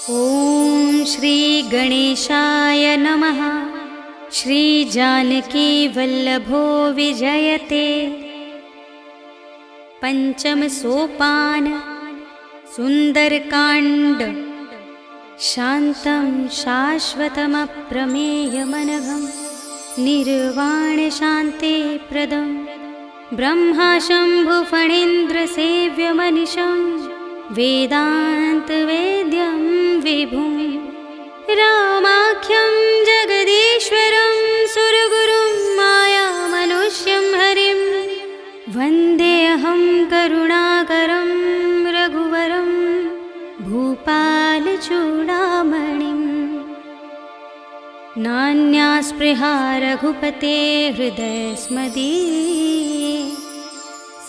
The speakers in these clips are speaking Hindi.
ॐ श्री गणेशाय नमः। श्री जानकी वल्लभो विजयते। पंचम सोपान सुंदरकांड। शांतं शाश्वतमप्रमेयमनघं निर्वाण शांति प्रदं ब्रह्मा शंभु फणीन्द्र सेव्यमनिशं वेदांत वेद्यं विभुं रामाख्यं जगदीश्वरं सुरगुरुं मायामनुष्यं हरिं वन्देऽहं करुणाकरं रघुवरं भूपालचूडामणिम्। नान्या स्पृहा रघुपते हृदयस्मदीये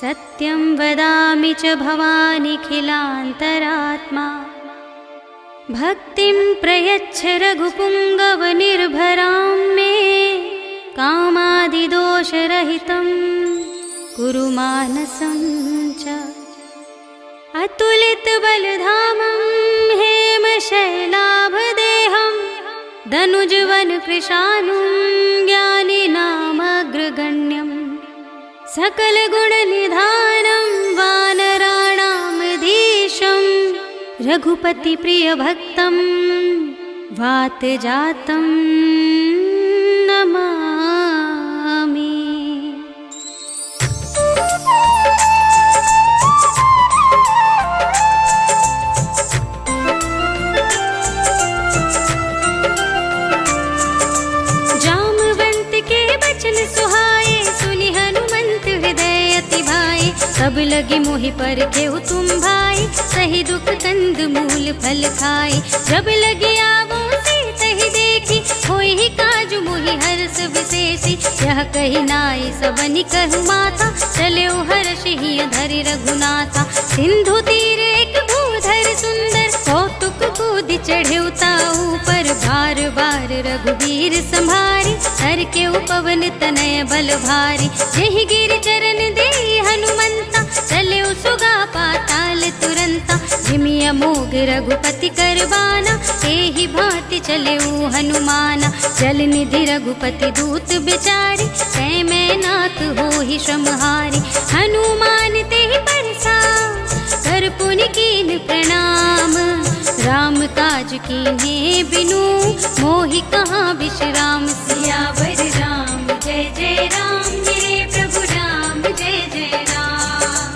सत्यं वदामि च भवानिखिलान्तरात्मा। भक्तिं प्रयच्छ रघुपुङ्गवनिर्भरां मे कामादिदोषरहितं कुरु मानसं च। अतुलितबलधामं हेमशैलाभदेहं दनुजवनकृशानुं ज्ञानिनामग्रगण्यं सकलगुणनिधानं वानराणामधीशं रघुपतिप्रियभक्तं वातजातं नमामि। सब लगे मोहि पर केहु तुम भाई, सही दुख कंद मूल फल खाई। जब लगे आवो तही देखी, होई ही काजु मोहि हर्ष विशेषी। यह कही नाई सबनि कहु माता, चले हर्षि धरि रघुनाथा। सिंधु तीर एक भूधर सुंदर, कौतुक कूदि चढ़ेउता ऊपर। बार बार रघुबीर संभारी, हर के पवन तनय बल भारी। यही गिर चरण दे हनुमंता, चले सुगा पाताल तुरंता। जिमिय मोग रघुपति करबाना, एहि भांति चले हनुमाना। जल निधि रघुपति दूत बिचारी, कै मैं नाथ होहि श्रमहारी। हनुमान तेहि परसा, कर पुनि कीन प्रणाम। राम काज कीन्हे बिनु, मोहि कहाँ विश्राम। सियावर राम जय जय राम, मेरे प्रभु राम जय जय राम।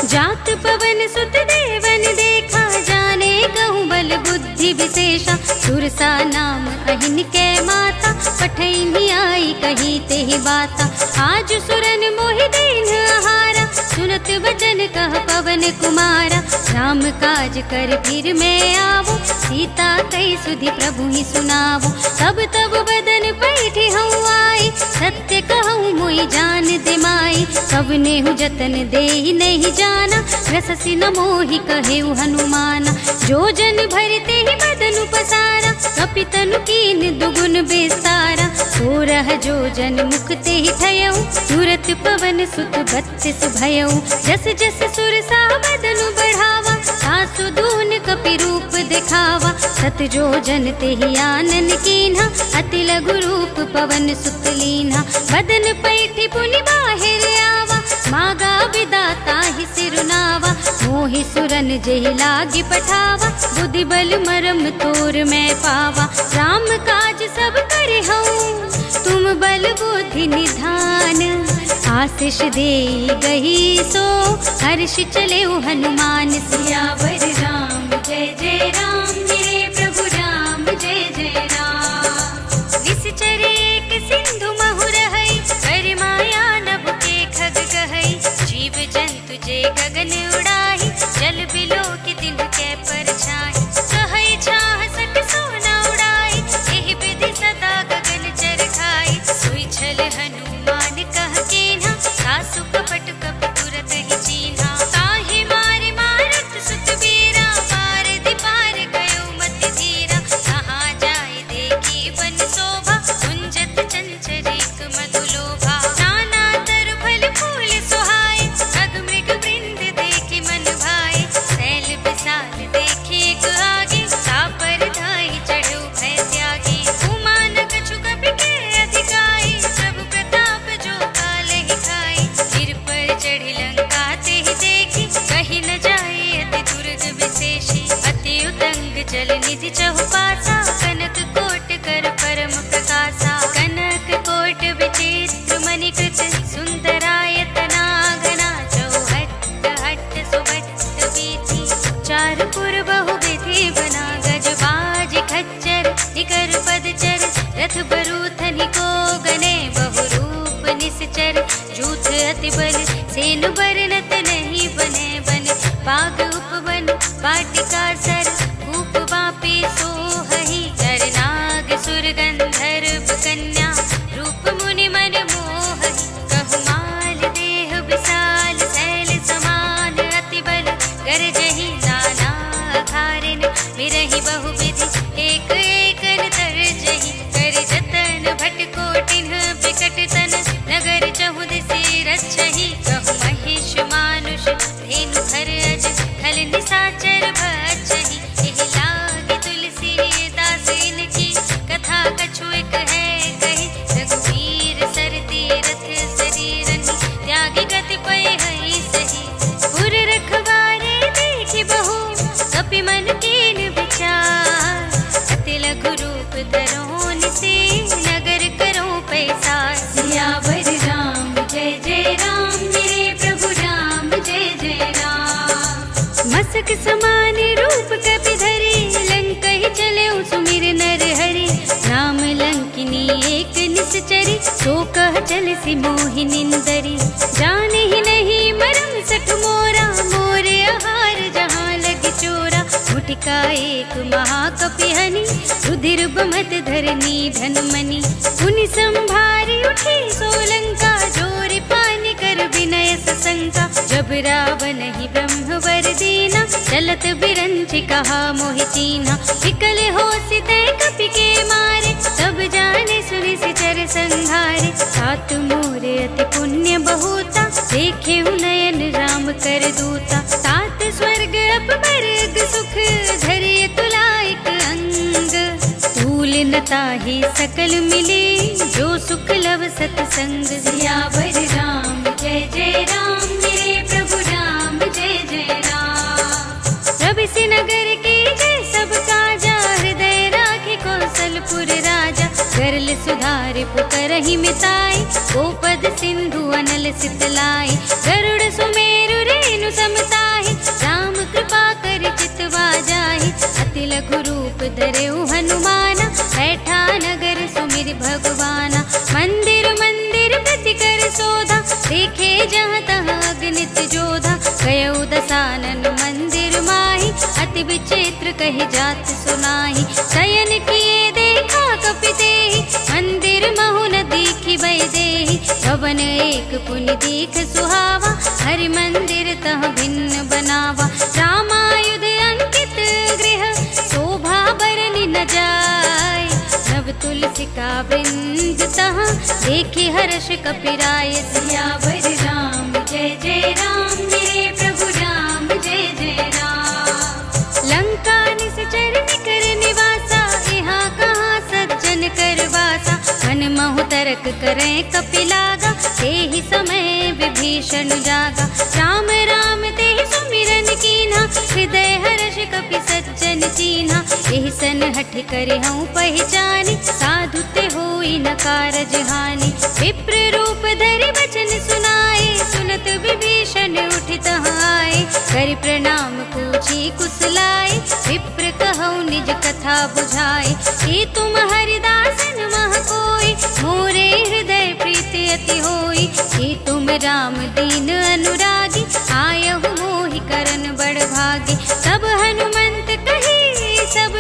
जात पवन सुत देवन देखा, जाने कहूँ बल बुद्धि विशेषा। सुरसा नाम अहिन कै माता, पठैनी आई कही तेहि बाता। आज सुरन मोहि दीन आहारा, सुनत वचन कह पवन कुमारा। राम काज कर फिर मैं आवो, सीता कई सुधि प्रभु ही सुनावो। तब तब बदन पैठी हूँ आई, सत्य कहूँ मोहि जान दे माई। कब नेहु जतन देहि नहीं जाना, रससि न मोहि कहेउ हनुमाना। जो जन भरते ही बदन पसारा, कपितनु कीन दुगुन बेसारा। हो रह जो जन मुक्ते ही थयऊ, तुरत पवन सुत बत्तिस भयऊ। जस जस सुरसा बदनु बढ़ावा, सासु दून कपि रूप दिखावा। सत जो जन तेहि आनन कीन्हा, अति लघु रूप पवन सुत लीन्हा। बदन पैठी पुनि बाहिर आवा, मागा विदाता ही सिरुनावा। मोहि सुरन जेहि लागी पठावा, बुद्धि बल मरम तोर मैं पावा। राम काज सब करे हूँ, तुम बल बुद्धि निधान। आशीष दे गही सो, हर्ष चले हनुमान। सियावर राम जय जय राम, मेरे प्रभु राम जय जय राम। निश्चर एक सिंधु महु रहै, कर माया नभ के खग कहै। जीव जंतु जे गगन उड़ाही, जल बिलो की दिन के परछाई। कहै छाह सक सोना उड़ाई, एहि विधि सदा गगन चर खाई। सोई छल हनुमान कह केन्हा, सासु कपट कपि तुरत ही चीन्हा। ताहि मारे मारत सुत बीरा, लगी चहुपासा, कनक कोट कर परम प्रकाशा। कनक कोट विचित्र मणिकृत, सुंदरायतना घना। चौहट्ट हट्ट सुभट्ट वीथि, चार पुर बहु विधि बना। गजबाज खच्चर निकर पदचर, रथ बरूथनि को गने। बहुरूप निश्चर, जूथ अति बल, सेनु बरनत नहीं बने। बन बाग उपवन, वाटिका सर, कूप वापी सोहहि। नर नाग सुर गंधर्व कन्या, रूप मुनि मन मोहहि। कहु माल देह विशाल, शैल समान अति बल। गरजहि नाना अखारिन, बिरहि बहुविधि, एक एकन तरजहि। कर जतन भट कोटिन बिकट तन, नगर चहुदिसि रक्षहि। कहु महिष मानुष, धेनु खर अज, खल निसाचर भक्षहि। एहि लागी तुलसीदास इनकी, कथा कछु एक है कही। रघुवीर सर तीरथ शरीरनि, त्यागी गति पय हहि सही। पुर रखवारे देखि बहु, कपि मन कीन विचार। अति लघु रूप धरो निसे, नगर करो पैसार। सियावर राम जय जय राम, मेरे प्रभु राम जय जय राम। मसक समान रूप कपि धरे, लंकहि चले सुमिर नर हरि। नाम लंकिनी एक निश्चरी, सो कह चल सि मोहि निंदरी। जाने ही नहीं मरम सठ मोरा, मोरे आहार जहाँ लगी चोरा। मुटिका एक महाकपि हनि, रुधिर बमत धरनी धन मनि। पुनि संभारी उठी सोलंका, जोरि पानि कर विनय सशंका। जब रावण ही ब्रह्म वर दीना, चलत बिरंचि कहा मोहि चीन्हा। विकल होसि तै कपि के मारे, तब जाने सुनि सिचर संहारे। तात मोरे अति पुण्य बहुता, देखे नयन राम कर दूता। तात स्वर्ग अपवर्ग सुख, धरिय तुलाइक अंग। तूल न ताहि सकल मिले, जो सुख लव सतसंग। सियावर राम जय जय राम, मेरे प्रभु राम जय जय राम। रविसि नगर के जय सब काजा, हृदय राखि कौशलपुर राजा। गरल सुधारि पुकारहि मिताई, गोपद सिंधु अनल सितलाई। गरुड़ सुमेरु रेणु समताहि, राम कृपा कर चितवा जाहि। अति लघु रूप धरेउ हनुमाना, बैठा नगर सुमिर भगवाना। मंदिर मंदिर प्रति कर सोधा, देखे जहाँ तहाँ अगणित जोधा। कयउ दसानन मंदिर माहि, अति विचित्र कहि जात सुनाहि। शयन किए देखा कपि तेहि, मंदिर महु न दीखि भय देहि। भवन एक पुनि दीख सुहावा, हरि मंदिर तह भिन्न बनावा। रामायुध अंकित गृह, शोभा बरनि न जाय। नव तुलसी का वृंद तहाँ, देखि हर्ष कपिराय। सियावर राम जय जय राम, मेरे प्रभु राम जय जय राम। लंका निश्चर निकर निवासा, यहाँ कहाँ सज्जन कर वासा। मन महु तरक करें कपि लागा, तेहि समय विभीषण जागा। राम राम तेहि सुमिरन कीन्हा, हृदय हर्ष कपि सज्जन चीन्हा। एहि सन हठ करे हूँ पहचानी, साधु ते होई न कारज हानि। विप्र रूप धरि बचन सुनाए, सुनत विभीषण उठित आए। करि प्रणाम पूछी कुशलाए, विप्र कहौ निज कथा बुझाए। कि तुम हरिदासन मह कोई, मोरे हृदय प्रीति अति होई। कि तुम राम दीन अनुरागी, आयहु मोहि करन बड़ भागी। तब हनुमंत कही सब,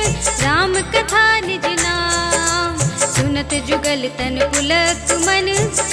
राम कथा निज नाम। सुनत जुगल तन पुलक मन,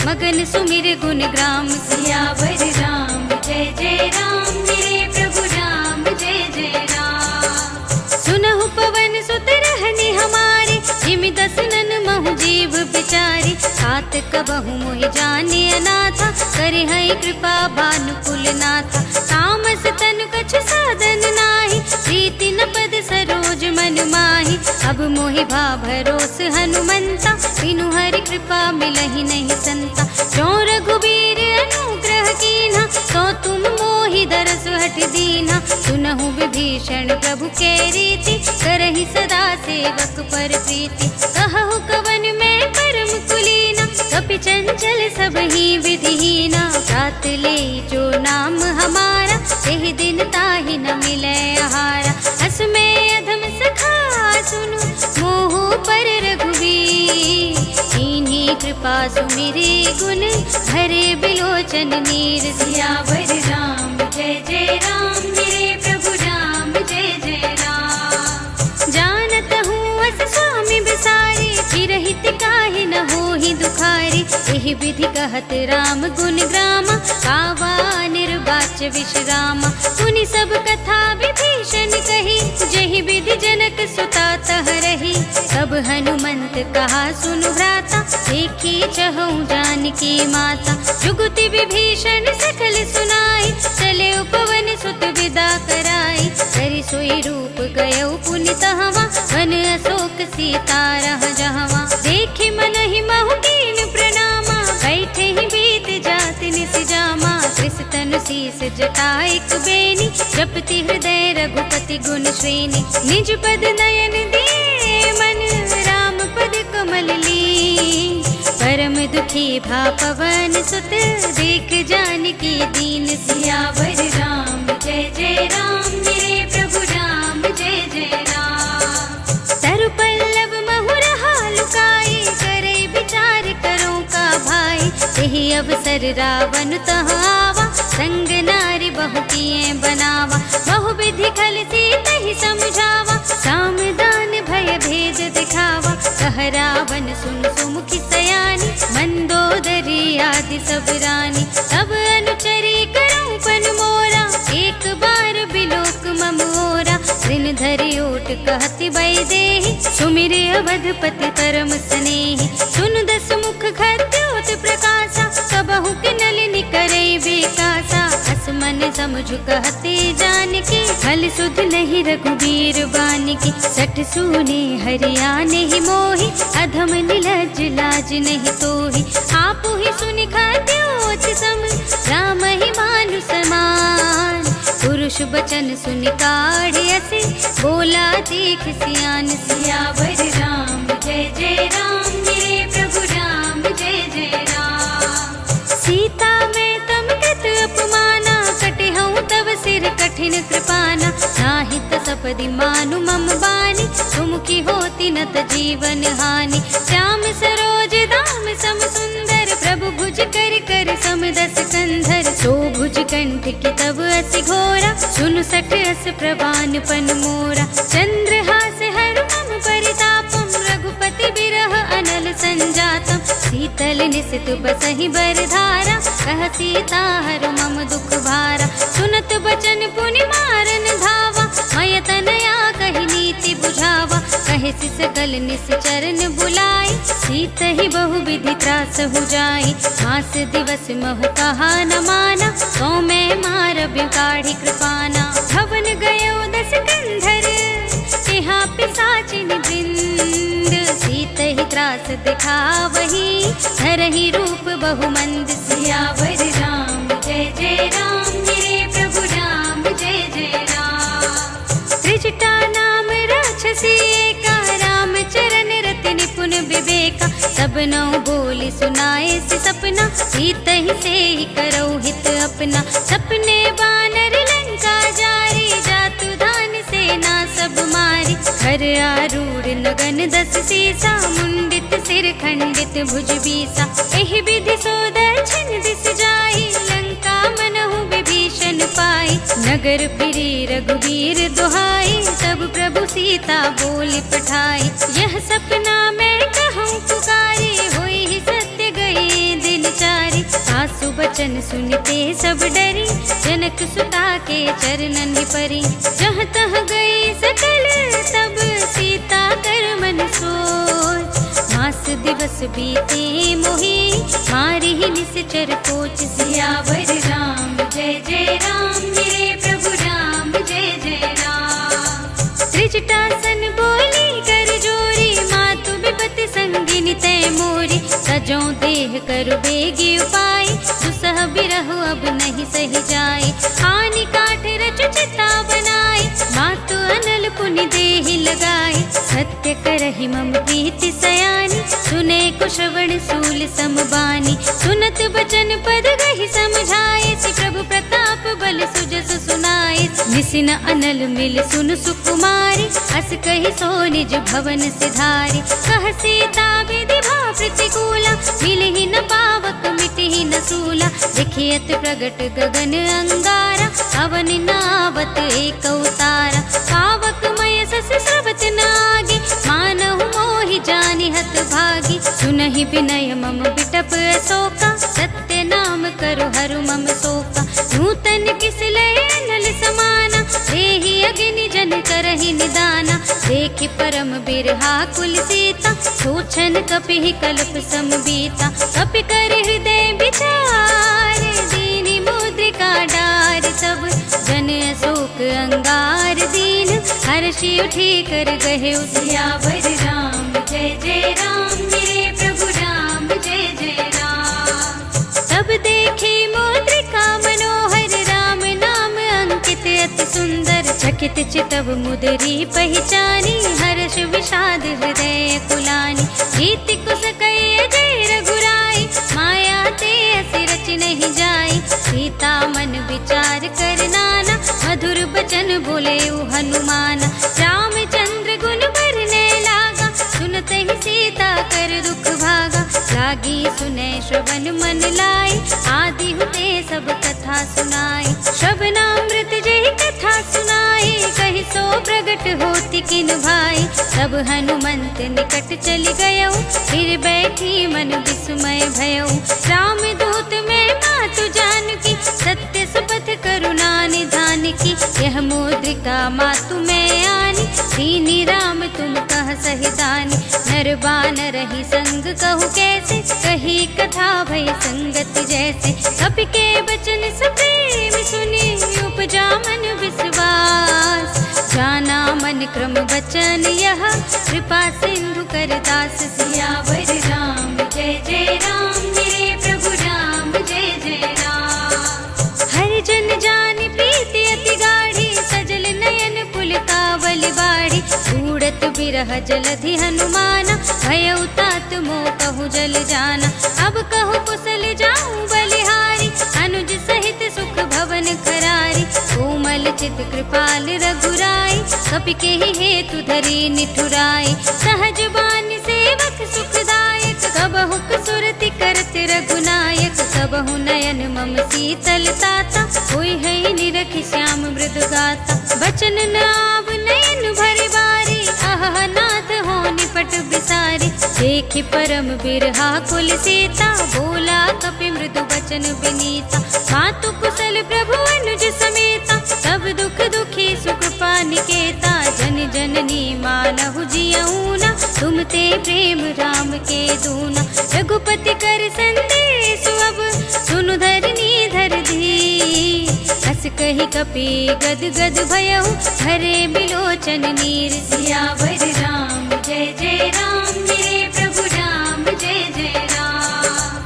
मगन सुमिर गुण ग्राम। सियावर राम जय जय राम, मेरे प्रभु राम जय जय राम। सुनहु पवन सुत रहनि हमारे, जिमि दसनन महु जीव बिचारी। तात कबहु मोहि जाने अनाथा, करि हई कृपा भानुकुल नाथा। तामस तन कछु साधन नाही, प्रीति न पद सरोज मन माही। अब मोहि भा भरोस हनुमंता, बिनु हरि कृपा मिलहि नहीं संता। जो रघुबीर अनुग्रह कीन्हा, तो तुम मोहि दरस हठ दीन्हा। सुनहु विभीषण प्रभु के रीति, करहि सदा सेवक पर प्रीति, कहु कवन में परम कुलीना, कपि चंचल सब ही विधिहीना। रात ले जो नाम हमारा, तेहि दिन ताहि न मिलै आहारा। हस में अधम सखा सुनु, मोह पर रघुवीर, कीन्ही कृपा सुमिरे गुण, भरे बिलोचन नीर। सियावर राम जय जय राम, मेरे प्रभु राम जय जय राम। जानत हूँ अस स्वामी बिसारे, चिरहित काहे न होहि दुखारे। एहि विधि कहत राम गुण ग्रामा, कावा निर्वाच विश्रामा। सुनि सब कथा विभीषण कही, जहि विधि जनक सुता तह रही। तब हनुमंत कहा सुनु भ्राता, देखी चहु जानकी माता। जुगति विभीषण सकल सुनाई, चले उपवन सुत विदा कराई। करि सोई रूप गयौ पुनि तहवा, वन अशोक सीता रह जहवा। देखि मनहि महु कीन प्रणामा, बैठे ही बीत जात निस जामा। कृष तनु शीस जटा एक बेनी, जपति हृदय रघुपति गुण श्रेणी। निज पद नयन दिए मन, राम पद कमल लीन। परम दुखी भा पवन सुत, देख जानकी दीन। सियावर राम जय जय राम, मेरे प्रभु राम जय जय राम। तरु पल्लव महु रहा लुकाई, करे विचार करो का भाई। यही अवसर रावण तह आवा, संग नारी बहु किए बनावा। बहु विधि खल सीता ही समझावा, साम दान भय भेद दिखावा। कह रावण सुन सुमुखी सयानी, मंदोदरी आदि सब रानी। तब अनुचरी करऊं पन मोरा, एक बार बिलोक मम ओरा। ऋण धरि ओट कहति वैदेही, सुमिरे अवधपति परम स्नेही। सुन दस मुख खद्योत प्रकाशा, सबहु के नलिनी करे बेकासा। हस मन समझु कहते जानकी, फल सुध नहीं रघुबीर बानिकी। सठ सूने हरिया नहीं मोही, अधम निलज लाज नहीं तोही। आपु ही सुनि खद्योत सम, राम ही मानु समान। पुरुष बचन सुनि काढ़ असे, बोला देख सियान। सियावर राम जय जय राम, मेरे प्रभु राम जय जय राम। सीता में तम कत अपमाना, कटे हूँ तब सिर कठिन कृपाना। नाहित सपदि मानु मम बानी, तुम की होती न त जीवन हानि। श्याम सरोज दाम सम सुंदर, प्रभु भुज कर कर सम दस कंधर। सो भुज कंठ की तब अस घोरा, सुन सठ अस प्रवान पन मोरा। चंद्रहास हर मम परितापम, रघुपति बिरह अनल संजातम। शीतल निसित बसहि बरधारा, कह सीता हर मम दुख भारा। सुनत बचन पुनि मारन धावा, मय तनया कहि नीति बुझावा। कहे सकल निश्चरण बुलाई, सीत ही बहु विधि त्रास हो जाई। मास दिवस महु कहा न माना, सो मैं मार बिगाड़ी कृपाना। भवन गयो दस कंधर, तिहा पिशाचिन वृंद। सीत ही त्रास दिखावही, धरहि रूप बहुमंद। सियावर राम जय जय राम, मेरे प्रभु राम जय जय राम। त्रिजटा नाम राक्षसी एका, राम चरण रति निपुण विवेका। सब नौ बोली सुनाए से सपना, सीत ही से ही करो हित अपना। सपने बानर लंका जारी, जातु धान सेना सब मारी। घर आरूढ़ नगन दस सीसा, मुंडित सिर खंडित भुज बीसा। एहि विधि सो दक्षिण दिस जाई, लंका मनहु विभीषण पाई। नगर फिरी रघुवीर दुहाई, तब प्रभु सीता बोली पठाई। यह सपना मैं कहूँ पुकारी, होई ही सत्य गए दिन चारी। सासु बचन सुनते सब डरी, जनक सुता के चरणन परी। जहाँ तह गई सकल तब, सीता कर मन सोच। मास दिवस बीते मोही, मारी ही निश्चर कोच। सियावर राम जय जय राम, मेरे प्रभु राम जय जय राम। त्रिजटासन बोली कर जोरी, मातु विपति संगिनी तय मोरी। सजो देह कर बेगी उपाय, दुसह बिरह अब नहीं सही जाए। हानि काठ रच चिता बनाई, मातु अनल पुनि देहि लगाई। सत्य सुनत बचन पद गहि समझाए, श्री प्रभु प्रताप बल सुजस सुनाए। निसिन अनल मिल सुन सुकुमारी, अस कहि सो निज भवन सिधारी। कह सीता विधि भाव प्रतिकूला, मिलहि न पावक मिटहि न सूला। देखियत प्रगट गगन अंगारा, अवन नावत एक अवतारा। पावक मय सस स्रवत नागी, मानहु मोहि जानि हत भागी। सुनहि विनय मम बिटप अशोका, सत्य नाम करु हरु मम शोका। नूतन किस लय अनल समाना, देहि अग्नि जन करहि निदाना। देखि परम बिरहा कुल सीता, सोचन कपिहि कल्प समबीता। कपि कर हृदय विचार, दीनि मुद्रिका डार। तब जन अशोक अंगार दीन, हर्षि उठी कर गहे सियावर राम। जय जय राम मेरे प्रभु राम, जय जय राम। तब देखे मुद्रिका मनोहर, राम नाम अंकित अति सुंदर। चकित चितव मुदरी पहचानी, हर्ष विषाद हृदय कुलानी। नीति कुस कई अजय रघुराई, माया ते असी रच नहीं जाई। सीता मन विचार कर नाना, मधुर बचन बोले हनुमान। रामचंद्र गुण भरने लागा, सुनत ही सीता कर दुख भागा। लागी सुने श्रवण मन लाई, आदि हुते सब कथा सुनाई। श्रवणामृत जहि कथा सुनाई, कहि सो प्रगट होति किन भाई। तब हनुमंत निकट चलि गयौ, फिर बैठी मन विस्मय भयौ। राम दूत में मातु जानकी, सत्य सुपथ करुणा निधान की। यह मुद्रिका मातु में आनी, दीनी राम तुम कह सहि दानी। नर बानर रही संग कहु कैसे, कही कथा भई संगति जैसे। कपि के बचन सप्रेम सुनी, उपजा मन विश्वास। जाना मन क्रम बचन यह, कृपा सिंधु कर दास। सियावर राम जय जय राम मेरे प्रभु राम, जय जय राम। हर जन जानि प्रीति अति गाढ़ी, सजल नयन पुलकावल बाढ़ी। उड़त बिरह जलधि हनुमाना, भयउ तात मोह कहु जल जाना। अब कहु कुशल जाऊं बलिहारी, अनुज सहित सुख भवन करारी। कोमल चित कृपाल रघुराई, कपि केहि हेतु धरि निठुराई। सहज बानी सेवक सुखदायक, कबहु सुरति करत रघुनायक। कबहु नयन मम शीतल ताता, होई है निरखि श्याम मृदु गाता। बचन न आव नयन भरि बारी, आह नाथ हो निपट बिसारी। देखि परम बिरहा कुल सीता, बोला कपि मृदु बचन विनीता। मातु कुशल प्रभु अनुज समेता, सब दुख दुखी सुख पानिकेता। जन जननी मानहु जियऊना, तुम ते प्रेम राम के दूना। रघुपति कर संदेश अब, सुनु धरनी धर धी। हस कहि कपि गद गद भयउ, हरे बिलोचन नीर। सियावर राम जय जय राम मेरे प्रभु राम, जय जय राम।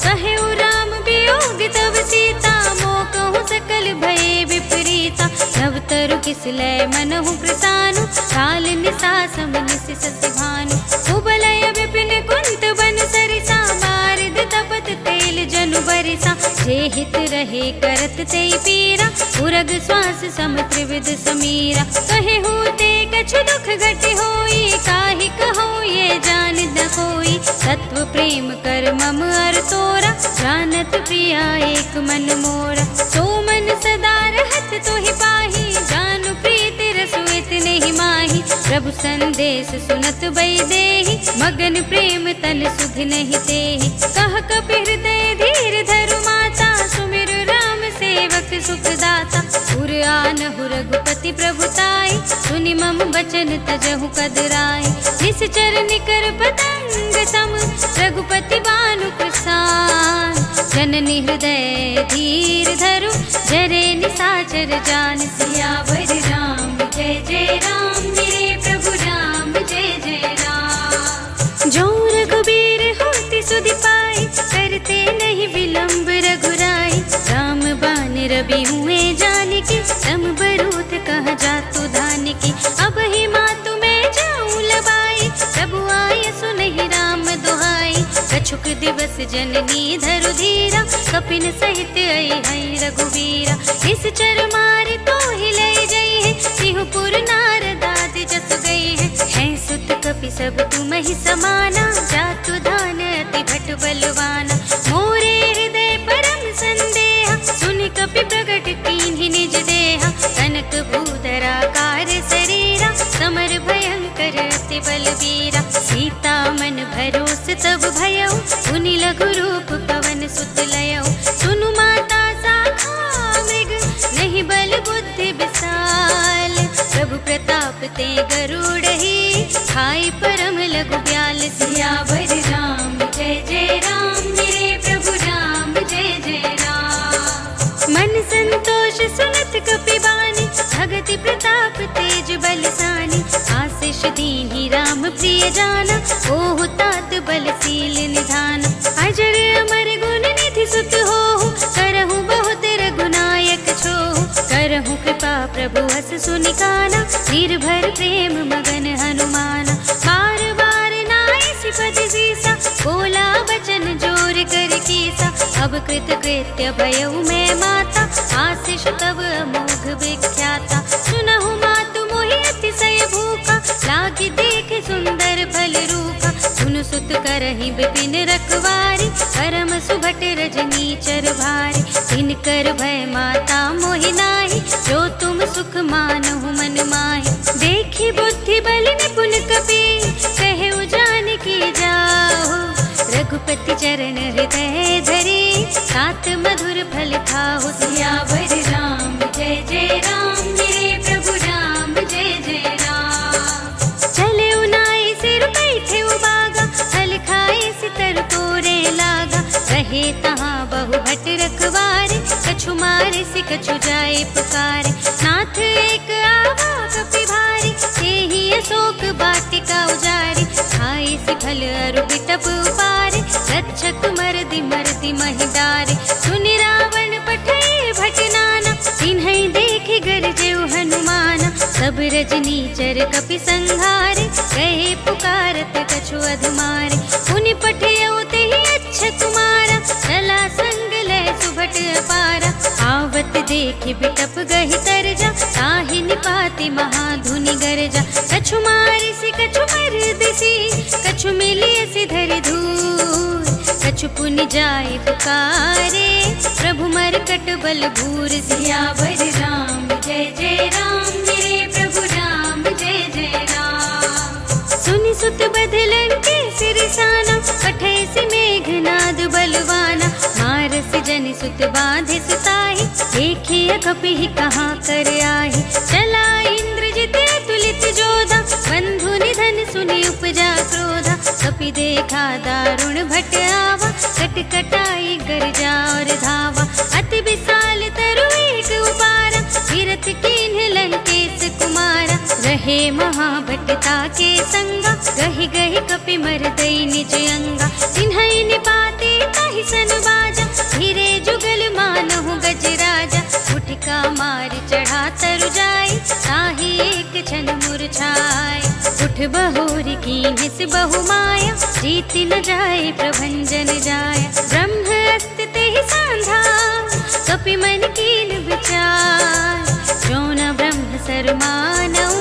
कहु राम वियोग तब सीता, मोह कहु सकल भय विपरीता। नव तरु किस लय मनहु प्रसानु, काल निसा सम निस सति भानु। कुबलय विपिन कुंत बन सरिसा, बारिद तपत तेल जनु बरिसा। जे हित रहे करत ते पीरा, उरग श्वास सम त्रिविध समीरा। कहे होते कछु दुख घटे होई, काहि कहो ये जान न कोई। तत्व प्रेम कर मम अर तोरा, जानत प्रिया एक मन मोरा। सो मन सदा रहत तोहि पाही, जानु प्रीति रसु इतने ही माही। प्रभु संदेश सुनत बई देहि, मगन प्रेम तन सुध नहीं तेहि। कह कपि हृदय धीर धरु माता, सुमिर राम सेवक सुखदाता। पुर आनहु रघुपति प्रभुताई, सुनि मम बचन तजहु कदराई। निश्चर निकर पतंग सम, रघुपति बानु प्रसाद। जननी हृदय धीर धरु, जरे निसाचर जान। सियावर राम जय जय राम मेरे प्रभु राम, जय जय राम। जो रघुबीर होति सुधि पाई, करते नहीं विलंब रघुराई। राम बान रवि हुए जानकी, सम बरूथ कह जातु धानकी। अब ही मातु मैं जाऊं लबाई, प्रभु आय सुनहि राम दुहाई। कछुक दिवस जननी धरु धीरा, कपिन सहित आई है रघुवीरा। निश्चर मारे तो ही ले जई है, सिंहपुर नारदाद जस गई है सुत कपि सब तुम ही समाना, जातु दान अति भट बलवाना। मोरे हृदय परम संदेहा, सुनि कपि प्रगट कीन्हि निज देहा। कनक भूधरा कार शरीरा, समर भयंकर अति बलवीरा। सीता मन भरोस तब भयउ, पुनि लघु रूप पवन सुत लयउ। सुनु माता शाखा मृग, नहीं बल बुद्धि विशाल। प्रभु प्रताप ते गरुड़हि, खाई परम लघु ब्याल। सियावर राम जय जय राम, मेरे प्रभु राम जय जय राम। मन संतोष सुनत कपि बानी, भगति प्रताप तेज बलसानी। आशीष दीन्हि राम प्रिय जाना, ओहु तात बलशील निधान। अजर अमर गुण निधि सुत होहु, करहु बहुत रघुनायक छोहु। करहु कृपा प्रभु हस सुनि काना, निर्भर प्रेम मगन हनुमाना। बार बार नाई सिपद सीसा, बोला बचन जोर कर कीसा। अब कृत कृत्य भयउ मैं माता, आशीष तब अमोघ विख्याता। सुनहु मातु मोहि अतिशय भूखा, लागी देख सुंदर फल रूखा। सुन सुत करहि विपिन रखवारी, परम सुभट रजनी चर भारी। तिनकर भय माता मोहि नाहि, जो तुम सुख मानहु मन माहि। देखि बुद्धि बल निपुन कपि, कहु जानकी जाओ। रघुपति चरण हृदय धरे, सात मधुर फल खाओ। सियावर राम जय जय राम, मेरे प्रभु राम जय जय राम। चले उनाई सिर बैठे उबागा, फल खाए सितर कोरे लागा। रहे तहाँ बहु भट रखवारे, कछु मारे सि कछु जाए पुकारे। नाथ एक आवा कपि भारी, तेहि अशोक वाटिका उजारी। खाए सि फल अरु बिटप उपारे, रक्षक मरदि मरदि महि डारे। सुनि रावण पठय भट नाना, तिन्है देखि गरजेउ हनुमाना। सब रजनी चर कपि संहारे, गए पुकारत कछु अधमारे। पुनि पठयउ तेहि अच्छ कुमारा, चला संग लय सुभट अपारा। आवत देखि बिटप गहि तरजा, ताहि निपाति महाधुनि गरजा। कछु मारिसि कछु मरदिसि, कछु मिलियसि धरि धूर। कछु पुनि जाय पुकारे, प्रभु मरकट बल भूर। सियावर राम जय जय राम, मेरे प्रभु राम जय जय राम। सुनि सुत बदलन के सिरसाना, पठय सि मेघनाद बलवाना। मारस जनि सुत बांधे सुताहि, देखिए कपि कहाँ कर आहि। चला इंद्रजित अतुलित जोधा, बंधु निधन सुनि उपजा क्रोधा। कपि देखा दारुण भट आवा, कटकटाई गरजा और धावा। अति विशाल तरु एक उबारा, तीरथ कीन्ह लंकेश कुमारा। रहे महाभटता के संगा, गहि गहि कपि मरदई निज अंगा। तिन्है निपाते ताहि सन बाजा, धीरे जुगल मानहु गजराजा। उठका मार चढ़ा तरु जाय, ताहि एक क्षण मुरझाय। उठ बहोरी कीन्हिस बहु माया, जीत न जाय प्रभंजन जाय। ब्रह्म अस्त तेहि सांधा, कपि मन कीन विचार। जो न ब्रह्म सर मानऊ,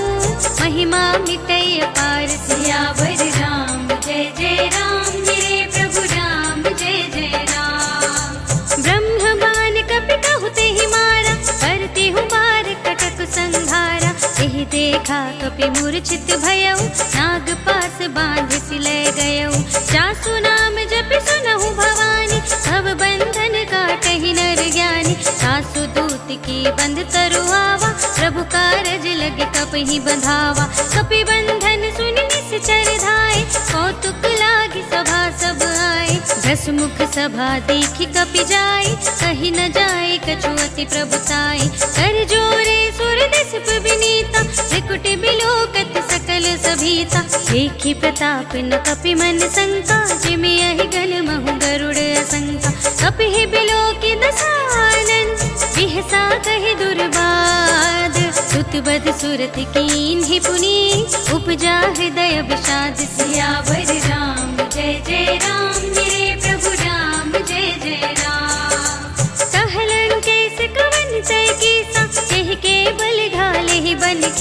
महिमा मिटय अपार। सियावर राम जय जय राम, मेरे प्रभु राम जय जय राम। ब्रह्म बान कपि कहु तेहि मारा, करती हूँ बार कटक संघारा। तेहि देखा कपि मूर्छित भयउ, नाग पास बांध सिलय गयउ। जासु नाम जपि सुनहु भवानी, भव बंधन काटहि नर ज्ञानी। सासु दूत की बंध तरु आवा, प्रभु कारज लगे कपहि बंधावा। कपि बंधन सुनि निश्चर धाय, कौतुक लागी सभा सब आए। दस मुख सभा देखि कपि जाय, कहि न जाय कछु अति प्रभुताई। कर जोरे सुर दिसप विनीता, त्रिकुट बिलोकत सकल सभीता। देखि प्रताप न कपि मन शंका, जिमि यहि गल महु गरुड़ असंका। कपिहि बिलोकि दसानन, बिहसा कहि दुर्बाद। सुत बध सुरत कीन्हि पुनि, उपजा हृदय विषाद। सियावर राम जय जय राम, मेरे प्रभु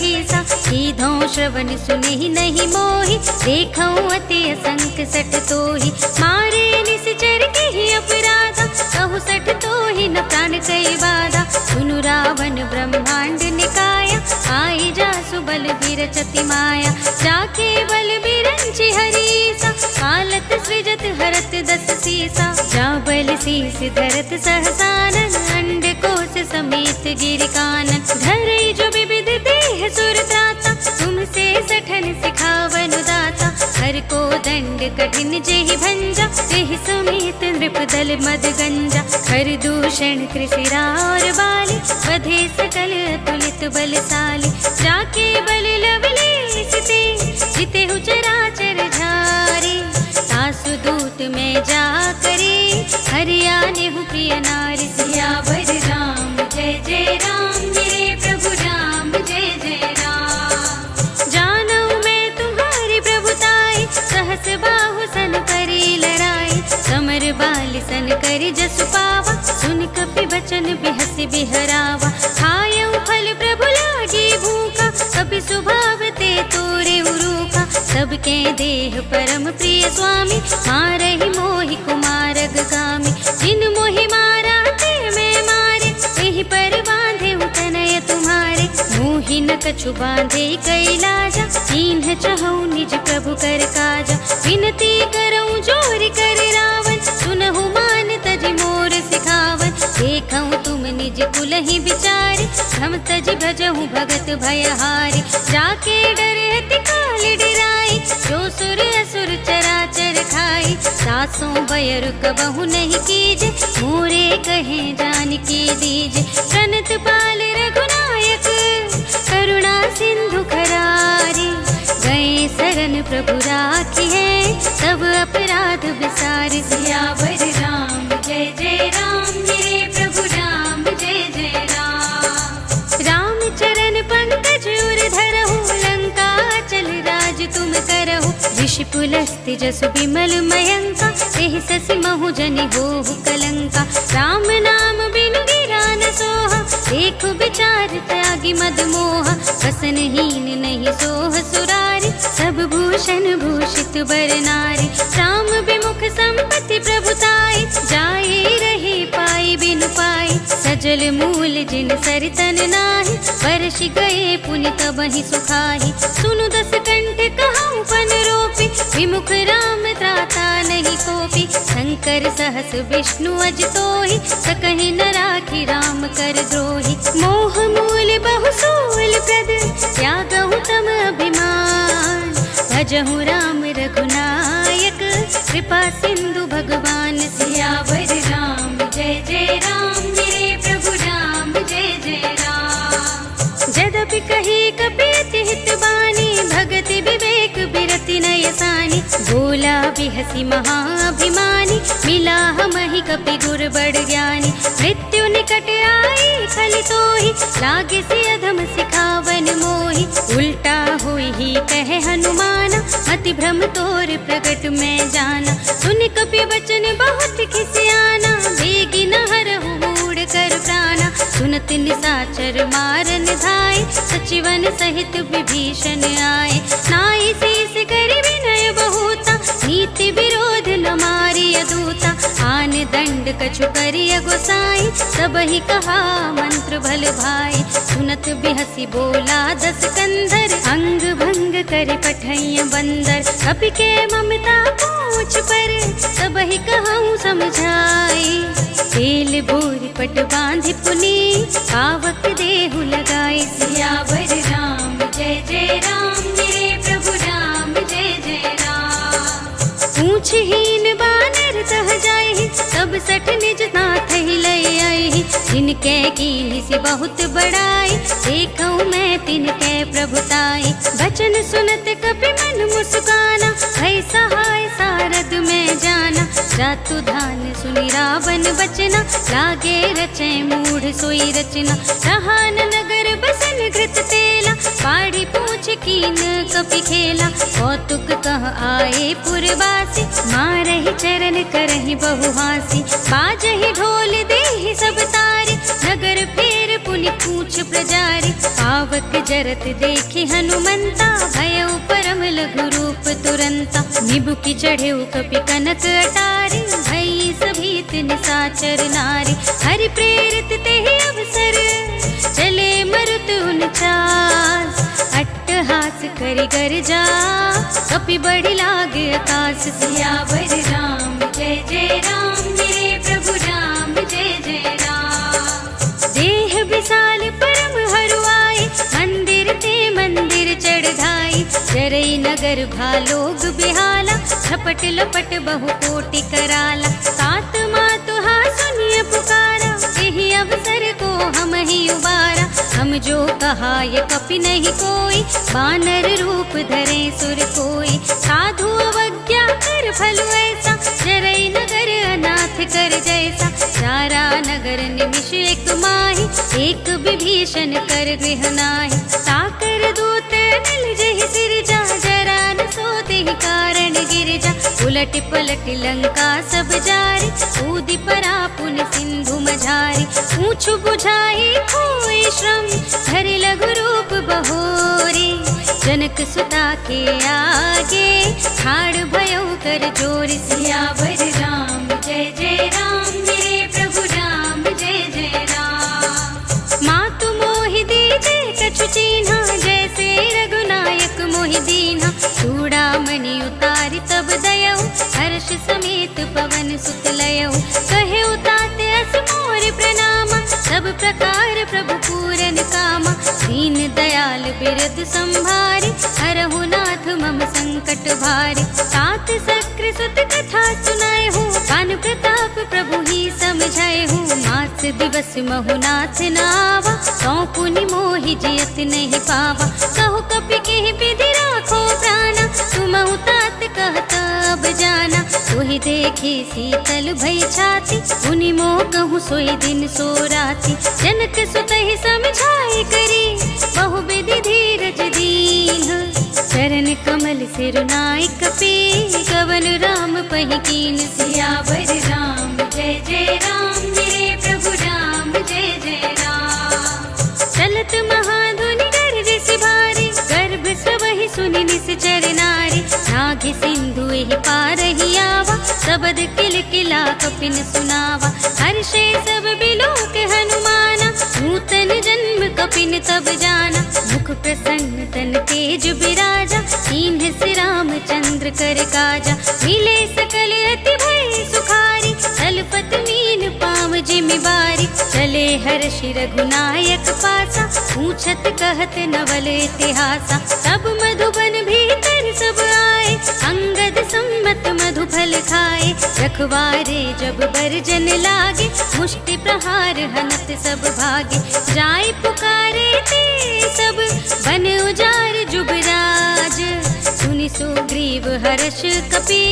ठेसा, सीधों श्रवण सुने नहीं मोहि, देखऊं अति असंख सठ तोहि, मारे निश्चर के ही अपराधा, कहु सठ तोहि न प्राण कई बाधा, सुनु रावण ब्रह्मांड निकाया, आई जासु बल बिरचति माया, जाके बल बिरंचि हरीसा, कालत सृजत हरत दस सीसा, जा बल शीस धरत सहसानन, अंड कोश समेत गिर कानन, धरई जो विविध देह सुर त्राता, तुमसे सठन सिखावन दाता, हर को दंड कठिन जेहि भंजा, तेहि समेत नृप दल मद गंजा, हर दूषण कृषिरा और बाली, वधे सकल अतुलित बलशाली, जाके बल लवलेश ते, जिते हु चराचर झारे, सासु दूत में जा करे, हरियाने हूँ प्रिय नारी, सियावर राम जय जय राम, मेरे प्रभु राम जय जय राम, जानऊ मैं तुम्हारी प्रभुताई, सहस बाहु सन करी लड़ाई, समर बाल सन करी जसु पावा, सुन कपि बचन बिहसि बिहरावा, खायऊ फल प्रभु लागी भूखा, कपि स्वभाव ते तोरे उरूखा, सबके देह परम प्रिय स्वामी, मारहि मोहि कुमारग गामी, जिन मोहि मारा ते मैं मारे, तेहि पर बांधे तनय तुम्हारे, मोहि न कछु बांधे कैलाजा, कीन्ह चहु निज प्रभु कर काजा, विनती करऊं जोर कर रावण, सुनहु मान तजि मोर सिखावन, देखऊं तुम निज कुल ही विचारे, हम तजि भजहु भगत भयहारी, जाके डरहति काल डराई, जो सुर असुर चराचर खाई, सासों बयर कबहु नहीं कीजे, मोरे कहे जान की दीजे, प्रणत पाल रघुनायक, करुणा सिंधु खरारी, गए शरण प्रभु राखी है, सब अपराध विसार, सियावर राम जय जय राम, मेरे प्रभु राम जय जय राम, राम चरण पंकज उर धरहु, लंका चल राज तुम करहु, ऋषि पुलस्त्य जसु बिमल मयंका, तेहि ससि महु जनि होहु कलंका, राम नाम बिनु गिरा न सोहा, देखु विचार त्यागी मद मोहा, वसनहीन नहीं सोह सुरारी, सब भूषण भूषित बर नारी, राम विमुख संपत्ति प्रभुताई, जाए रहे पाई बिनु पाई, सजल मूल जिन सरितन नाही, वर्ष गए पुनि तबहि सुखाही, सुनु दस कंठ कहऊँ पन रोपी, विमुख राम त्राता नहीं कोपी, शंकर सहस विष्णु अज तोहि, सकहि न राखी राम कर द्रोही, मोह मूल बहु सूल प्रद, त्यागहु तम अभिमान, भजहु राम रघुनायक, कृपा सिंधु भगवान, सियावर राम जय जय राम, मेरे प्रभु राम जय जय राम, जदपि कही कपि हित बानी, भगति विवेक बिरति नय सानी, बोला बिहसी महाअभिमानी, मिला हमहि कपि गुर बड़ ज्ञानी, मृत्यु निकट आई खलि तोहि, लागे से अधम सिखावन मोहि, उल्टा होई ही कहे हनुमाना, अति भ्रम तोर प्रगट में जाना, सुन कपि वचन बहुत खिसियाना, बेगी न हरहु मूढ़ कर प्राणा, सुनत निशाचर मारन धाय, सचिवन सहित विभीषण आए, नाई शीस करि विनय बहुता, नीति विरोध न मारिय दूता, आन दंड कछु करिय गोसाई, सबहि कहा मंत्र भल भाई, सुनत बिहसी बोला दस कंधर, अंग भंग कर पठैय बंदर, कपि के ममता पूछ पर, सबहि कहूँ समझाई, तेल बोर पट बांधि पुनी, पावक देहु लगाई, सियावर राम जय जय राम, मेरे प्रभु राम जय जय राम, पूछहीन बानर तह जाहि, सब सठ निज नाथ ही लय आई, जिनके कीन्ही से बहुत बड़ाई, देखऊँ मैं तिनके प्रभुताई, बचन सुनत कपि मन मुस्काना, भई सहाय सारद में जाना, जातु धान सुनि रावण बचना, लागे रचे मूढ़ सोई रचना, रहा न नगर बसन घृत तेला, पाड़ी पूछ कीन कपि खेला, कौतुक कह आए पुरवासी, मारहि चरण करहि बहुहासी, बाजहि ढोल देहि सब तारे, नगर फेर पुनि मुनि पूछ प्रजारी, पावक जरत देखे हनुमंता, भयउ परम लघु रूप तुरंता। निबुकि चढ़ेउ कपि कनक अटारी, भई सभीत निसाचर नारी। हरि प्रेरित तेहि अवसर, चले मरुत उनचास। अट्टहास करि गर्जा, कपि बढ़ि लागे आकाश। सियावर राम जय जय राम, मेरे प्रभु राम जय जय राम। देह विशाल परम हरुआई, मंदिर ते मंदिर चढ़ाई। जरई नगर भालोग बिहाला, झपट लपट बहु कोटि कराला। सात मातुहा सुनिय पुकारा, यही अवसर को हम ही उबारा। हम जो कहा ये कपि नहीं कोई, बानर रूप धरे सुर कोई। साधु अवज्ञा कर फल ऐसा, जरई नगर अनाथ कर जैसा। सारा नगर निमिष एक माही, एक विभीषण कर गृह नाहि। साकर दूत मिल जहि सिरजा, जरा न सोते ही कारण गिरजा। उलट पलट लंका सब जारी, कूदि परा पुन सिंधु मझारी। पूछ बुझाई खोई श्रम, धरि लघु रूप बहोरी। जनक सुता के आगे, ठाड़ भयउ कर जोर। सियावर राम जय जय राम, मेरे प्रभु राम जय जय राम। मातु मोहि दीजे कछु चीन्हा, जैसे रघुनायक मोहि दीन्हा। चूड़ामणि उतारि तब दयउ, हर्ष समेत पवन सुत लयउ। कहे तात अस मोर प्रणामा, सब प्रकार प्रभु पूरन कामा। दीन दयाल बिरद संभारी, हरहु नाथ मम संकट भारी। तात सक्र सुत कथा सुनाए हूँ, कान प्रताप प्रभु ही समझाए हूँ। मास दिवस महु नाथ नावा, सौ पुनि मोहि जियत नहीं पावा। कहो कपि केहि विधि राखो प्राणा, तुमहु तात कहत अब जाना। सोहि देखे शीतल भई छाती, मुनि मोह कहूँ सोई दिन सो राती। जनक सुतहि समझाई करी, बहु विधि धीरज दीन। चरण कमल सिरुनाई कपि, कवन राम पहि कीन। सियावर राम जय जय राम, मेरे प्रभु राम जय जय राम। चलत महाधुनि गर्जिस भारी, गर्भ सबहि सुनि निश्चर नारी। नाघि सिंधु एहि पारहि आवा, सबद किलकिला कपिन सुनावा। हर्षे सब बिलोक हनुमाना, नूतन जन्म कपिन तब जाना। मुख प्रसन्न तन तेज बिराजा, कीन्ह से रामचंद्र कर काजा। मिले सकल अति भय सुखारी, तलपत मीन पाव जिमि बारी। चले हर्षि रघुनायक पासा, पूछत कहत नवल इतिहासा। तब मधुबन भीतर सब आए, अंगद सम्मत मधु फल खाए। रखवारे जब बरजन लागे, मुष्टि प्रहार हनत सब भागे। जाय पुकारे ते सब, बन उजार जुबराज। सुनि सुग्रीव हर्ष कपि,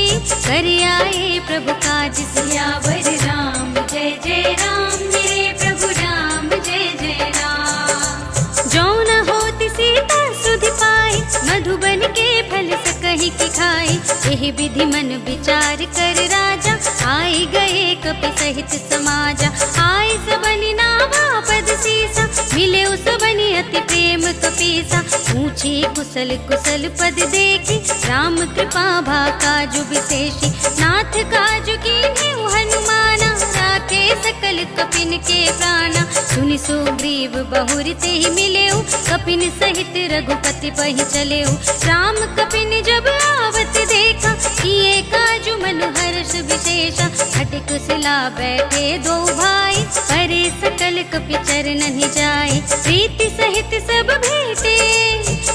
कर आए प्रभु काज। सियावर राम जय जय राम, मेरे प्रभु राम जय जय राम। जो न होति सीता सुधि पाई, मधुबन के फल सकहि की खाई। यही विधि मन विचार कर राजा, आए गए कपि सहित समाजा। आए सबनि नावा पद सीसा, मिले सबनि अति प्रेम कपीसा। पूछे कुशल कुशल पद देखी, राम कृपा भा काजु विशेषी। नाथ काजु कीन्हे हनुमाना, राखे सकल कपिन के प्राणा। सुनि सुग्रीव बहुरि तेहि मिलेउ, कपिन सहित रघुपति पहि चलेउ। राम कपिन जब आवत देखा, किए काजु मन हर्ष विशेषा। हटिक सिला बैठे दो भाई, परे सकल कपि चरण जाए। प्रीति सहित सब भेटे,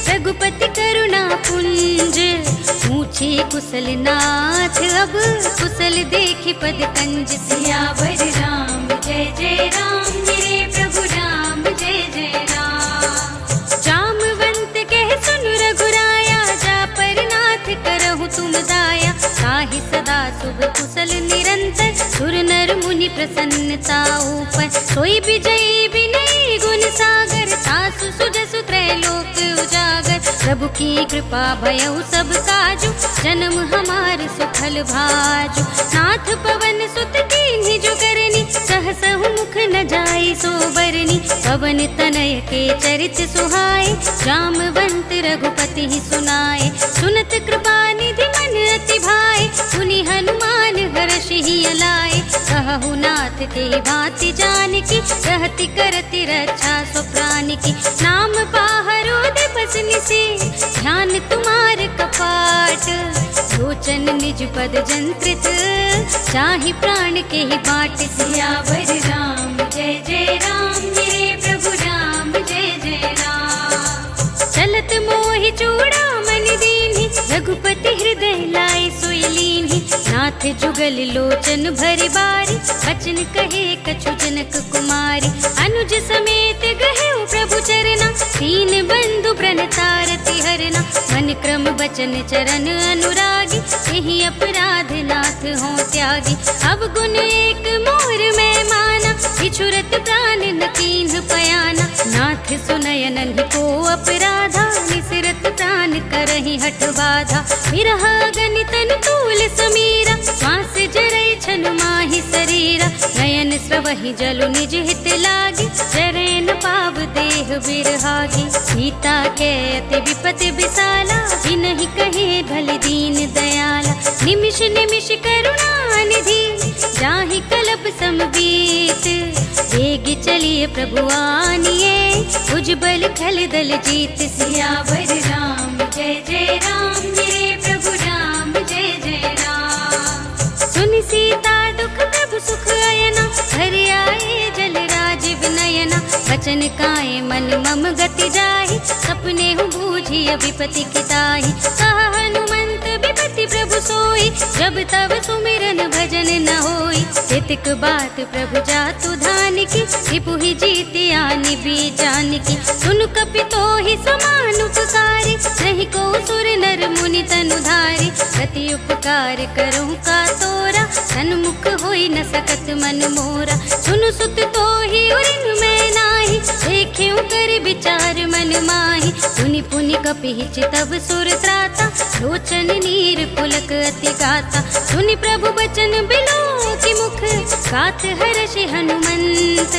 रघुपति करुणा पुंज। पूछे कुशल नाथ अब, कुशल देखि पद कंज। सियावर राम जय जय राम, मेरे प्रभु राम जय जय राम। जामवंत कह सुन रघुराया, जा पर नाथ करहु तुम दाया। ताहि सदा शुभ कुशल निरंतर, सुर नर मुनि प्रसन्नता ऊपर। सोई विजयी विनयी गुण सागर, सासु सुजसु त्रैलोक उजागर। प्रभु की कृपा भयउ सब काजु, जन्म हमार सुफल भाजु। नाथ पवन सुत कीन्ही जो करनी, सहसहु मुख न जाई सो बरनी। पवन तनय के चरित सुहाए, जामवंत रघुपति ही सुनाए। सुनत कृपा निधि मन अति भाए, सुनि हनुमान हर्षि ही अलाए। कहु नाथ ते भांति जानकी, रहति करति रक्षा सो प्राण की। नाम पाहरो दिवस निशि, ध्यान तुम्हार कपाट। लोचन निज पद जंत्रित, चाहि प्राण के ही बाट। सियावर राम जय जय राम, मेरे प्रभु राम जय जय राम। चलत मोहि चूड़ामणि दीन्हि, रघुपति हृदय लाए सोई लीन्हि। नाथ जुगल लोचन भरि बारी, बचन कहे कछु जनक कुमारी। अनुज समेत गहेउ प्रभु चरना, दीन बंधु प्रणतारति हरना। मन क्रम बचन चरण अनुरागी, यही अपराध नाथ हो त्यागी। अब गुण एक मोर मैं माना, बिछुरत प्राण न कीन्ह पयाना। नाथ सुनयन को अपराधा, निसरत प्राण करहि हठ बाधा। विरह गनितन तूल समीरा, श्वास जरै छन माहि शरीरा। नयन स्रवहि जलु निज हित लागी, जरै न पाव देह बिरहागी। सीता के अति विपति विसाला, जिनहि कहे भल दीन दयाला। निमिष निमिष करुणा निधि, जाहि कलप समबीत। वेग चलिए प्रभु आनिए, उज्जवल खल दल जीत। सियावर राम जय जय राम, मेरे प्रभु राम जय जय राम। सुनि सीता दुख प्रभु सुख अयना, घर आए जल राज विनयना। बचन काए मन मम गति जाहि, सपने हूँ बूझी विपति किताहि। कहा हनुमंत विपति प्रभु सोई, जब तब सुमिरन भजन न होई। तितिक बात प्रभु जातु धान की, रिपु ही जीति आनि भी जानकी। सुन कपि तोहि समान उपकारी, नहीं को सुर नर मुनि तनु धारी। गति उपकार करहु का तोरा, सन्मुख होई न सकत मन मोरा। सुनु सुत तोहि उरिन मैं नाही, देखेउ कर विचार मन माहि। पुनि पुनि कपि चितव सुर त्राता, लोचन नीर पुलक अति गाता। सुनि प्रभु बचन बिलो की मुख, गात हर्षि हनुमंत।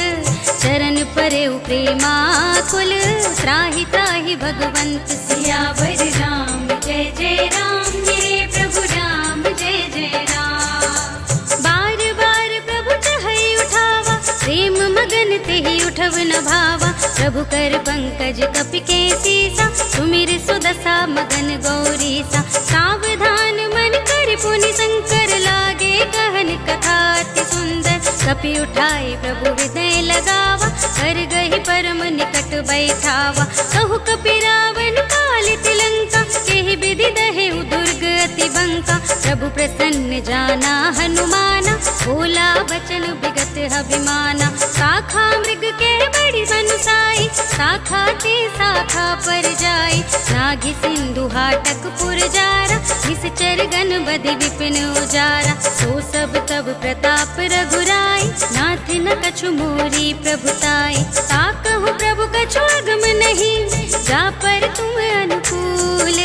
चरण परेउ प्रेमाकुल, त्राहि त्राहि भगवंत। सियावर राम जय जय राम, मेरे प्रभु राम जय जय राम। बार बार प्रभु चहई उठावा, प्रेम मगन तेहि उठव न भावा। प्रभु कर पंकज कपि के सीसा, सुमिर सुदशा मगन गौरीसा। सावधान मन कर पुनि शंकर लागे, कहन कथा अति सुंदर। कपि उठाए प्रभु हृदय लगावा, कर गहि परम निकट बैठावा। कहु कपि रावण काल तिलंका, केहि विधि दहेउ दुर्ग अति बंका। प्रभु प्रसन्न जाना हनुमाना, बोला बचन विगत अभिमाना। शाखा मृग के बड़ी बनुसाई, शाखा ते शाखा पर जाई। नाघि सिंधु हाटक पुर जारा, निश्चर गण बधि विपिन उजारा। सो सब तब प्रताप रघुराई, नाथ न कछु मोरी प्रभुताई। ताकहु प्रभु कछु अगम नहीं, जा पर तुम अनुकूल।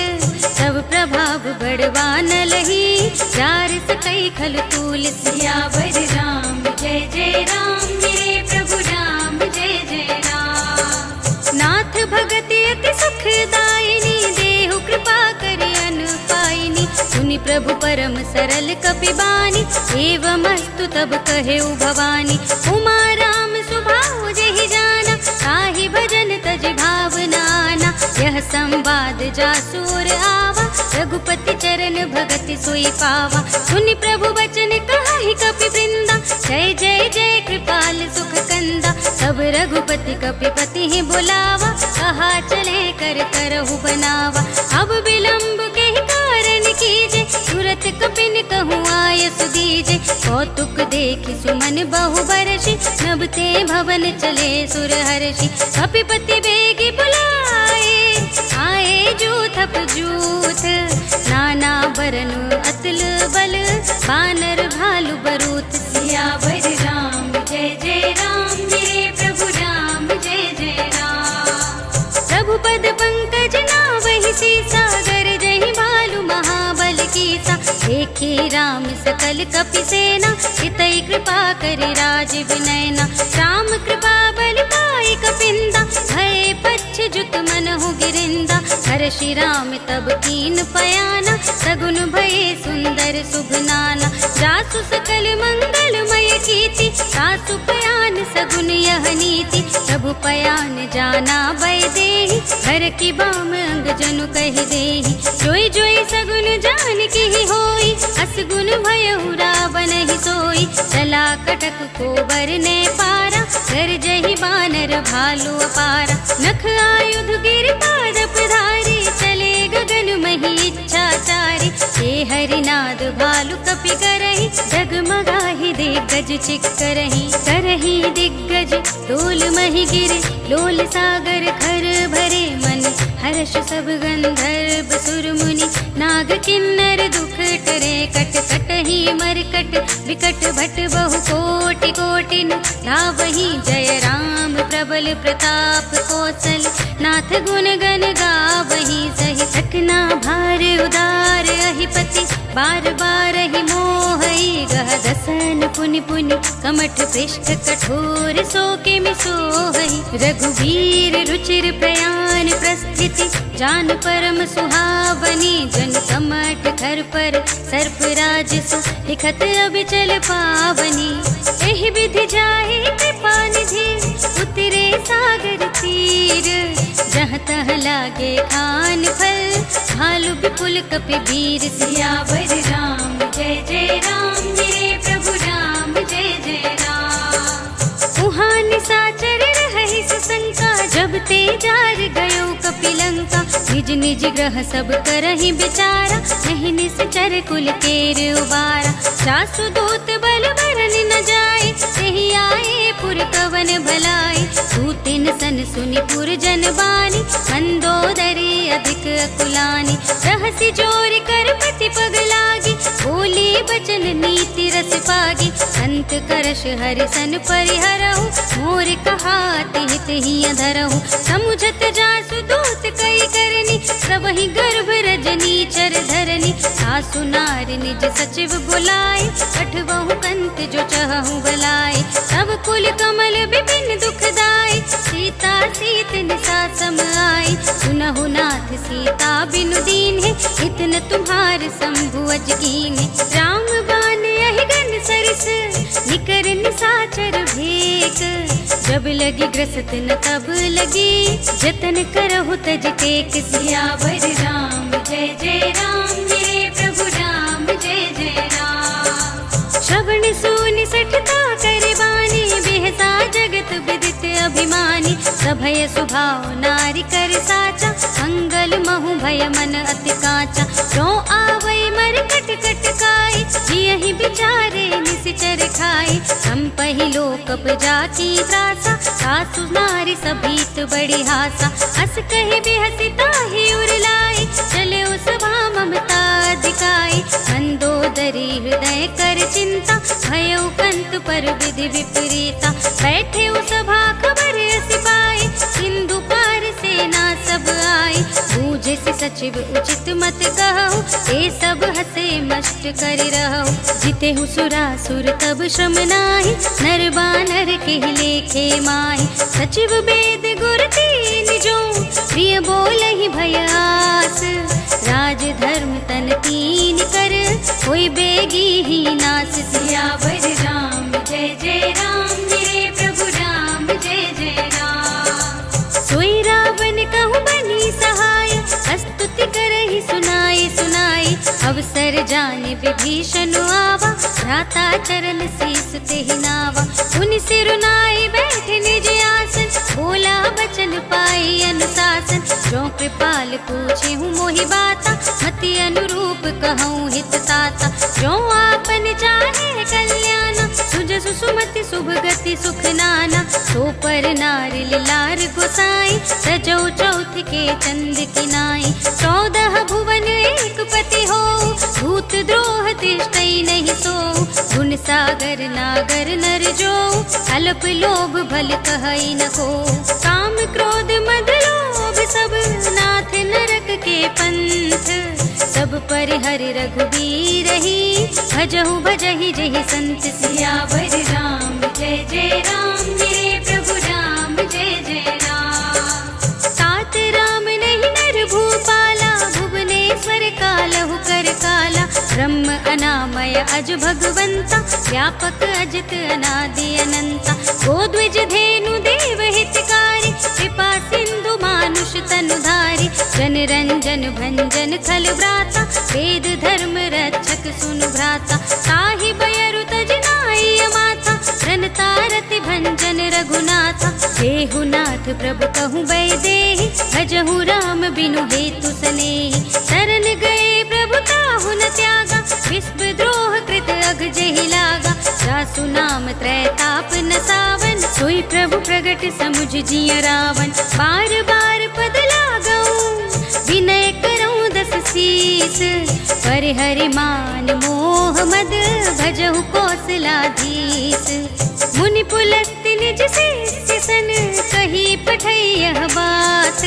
तब प्रभाव बड़वान लही, जार सकई खल तूल। सियावर राम जय जय राम, मेरे प्रभु राम जय जय राम। नाथ भगति अति सुखदायिनी, देहु कृपा करि अनुपायिनी। सुनि प्रभु परम सरल कपि बानी, एवमस्तु तब कहेउ भवानी। उमा राम सुभाउ जेहि जाना, ताहि भजन तज भावनाना। यह संवाद जासुर आवा, रघुपति चरण भगति सोई पावा। सुनि प्रभु बचन कहाहि कपि वृंदा, जय जय जय कृपाल सुख कंदा। तब रघुपति कपिपति ही बुलावा, कहा चले कर करहु बनावा। अब विलंब के ही कारण कीजे, तुरत कपिन कहूँ आय सुदीजे। कौतुक देखि सुमन बहु बरषि, नभते भवन चले सुर हर्षि। कपिपति बेगी बुलाए, आए जूथप जूथ। नाना बरन अतुल बल, बानर भालु बरूत। सियावर राम जय जय राम, मेरे प्रभु राम जय जय राम। प्रभु पद पंकज नावहि सीसा, गर जहि भालु महाबल कीसा। देखे राम सकल कपि सेना, चितई कृपा करि राज विनयना। राम कृपा बल पाई कपिंदा, हर श्री राम तब कीन पयाना, सगुन भये सुंदर शुभ नाना। जासु सकल मंगलमय कीर्ति, सासु पयान सगुन यह नीति। प्रभु पयान जाना बै देहि, घर की बाम अंग जनु कहि देहि। जोई जोई सगुन जान की होई, असगुन भयउ रावण ही सोई। चला कटक को बरने पारा, कर जहि बानर भालु अपारा। नख आयुध गिर पादप धारी, चले गगन मही इच्छाचारी। हे हरिनाद भालु कपि करहि, जगमगाहि दिग्गज चिक्करहि। करहि दिग्गज डोल मही गिरे, लोल सागर खर भरे मन। हर्ष सब गंधर्व सुर मुनि, नाग किन्नर दुख टरे। कट कटहि मरकट विकट भट बहु कोटि कोटिन। धावहि जय राम प्रबल प्रताप कौशल, नाथ गुण गण गावहि सहि। सकना भार उदार अहिपति, बार बार ही मोहई। गह दसन पुनि पुनि, कमठ पृष्ठ कठोर सोके में सोहई। रघुवीर रुचिर प्रयाण प्रस्थिति, जान परम सुहावनी। जन कमठ खर पर सर्प राज सो, लिखत अबिचल पावनी। एहि विधि जाहि कृपा निधि, उतरे सागर तीर। जहाँ तह लागे खान फल, भालु विपुल कपि वीर। सियावर राम जय जय राम, मेरे प्रभु राम जय जय राम। उहाँ निशाचर रहहि सुशंका, जब ते जार गयो कपिलंका। निज निज ग्रह सब करहि विचारा, नहीं निश्चर कुल केर उबारा। सासु दूत बल बरन न जाए, तेहि आए पुर कवन भलाई। सूतिन सन सुनि पुर जन बानी, मंदोदरी अधिक अकुलानी। रहसि जोर कर पति पग लागी, बोली बचन नीति रस पागी। अंत करश हरि सन परिहरहु, मोर कहाति हित ही धरहु। समुझत जासु दूत कई करनी, सबहि गर्भ रजनी चर धरनी। सासु नार निज सचिव बुलाए, अठवहु कंत जो चहु बलाए। सब कुल कमल विपिन दुखदाई, सीता सीत निसा सम आई। सुनहु नाथ सीता बिनु दीन्हे, इतन तुम्हार शंभु अजगीन्हे। राम बान यहि गन सरिस, निकर निसाचर भेक। जब लगी ग्रसत न तब लगी, जतन करहु तज टेक। सियावर राम जय जय राम, मेरे प्रभु राम जय जय राम। श्रवण सुनि सठता कर बानी, बेहसा जगत विदित अभिमानी। सभय सुभाव नारी कर साचा, मंगल महु भय मन अति काचा। जो आवै मर कट कट काई, जियहि बिचारे निसिचर खाई। हम पहिलो कप जाकी त्रासा, सासु नारी सभीत बड़ी हासा। हस कहि बिहसि ताहि उरलाई, चले सभा ममता दिखाई। मंदोदरी हृदय कर चिंता, भयउ कंत पर विधि विपरीता। बैठे सभा खबर सिपाही, सिंधु पार सेना सब आई। बूझे से सचिव उचित मत कहु, ते सब हसे मस्त कर रहु। जिते सुरासुर तब श्रम नाही, नर बानर के लेखे माही। सचिव वेद गुर तीन जो, प्रिय बोलहि भय आस। राज धर्म तन तीन कर, होय बेगी ही नास। सियावर राम जय जय राम, मेरे प्रभु राम जय जय राम। सोई रावण कहु बनी सहाय, स्तुति करहि सुनाई सुनाई। अवसर जाने विभीषण आवा, भ्राता चरण शीस तेहि नावा। उनि सिरुनाई बैठे निज आसन, बोला बचन पाई अनुशासन। जो कृपाल पूछे हूँ मोहि बाता, मति अनुरूप कहूँ हित ताता। जो आपन चाहे कल्याण, सुजसु सुमति शुभ गति सुख नाना। सो पर नारी लार गोसाई, सजौ चौथ के चंद किनाई। 14 भुवन एक पति हो, भूत द्रोह तिष्ठई नहीं सो। गुण सागर नागर नर जो, अल्प लोभ भल कहई न को। काम क्रोध मद लोभ सब, नाथ नरक के पंथ। सब पर हरि रघुबीर ही, भजहु भजहि जहि संत। सियावर राम जय जय राम, मेरे प्रभु राम जय जय राम। तात राम नहीं नर भूपा, कार्य अज भगवंता, व्यापक अजित अनादि अनंता। गोद्विज धेनु देव हितकारी, कृपा सिंधु मानुष तनुधारी। जन रंजन भंजन खल व्राता, वेद धर्म रक्षक सुनु भ्राता। ताहि बयरु तज नाई माता, रनतारति भंजन रघुनाथा। देहु नाथ प्रभु कहूँ बैदेहि, भजहु राम बिनु हेतु सनेहि। शरण गए प्रभु ताहु न त्यागा, विश्व द्रोह कृत अघ जेहि लागा। जासु नाम त्रैताप न सावन, सोई प्रभु प्रगट समुझ जिय रावण। बार बार पद लागऊं, विनय करऊं दस शीस। पर हरि मान मोह मद, भजहु कौशलाधीश। मुनि पुलस्त्य निज शिष्य सन, कही पठई यह बात।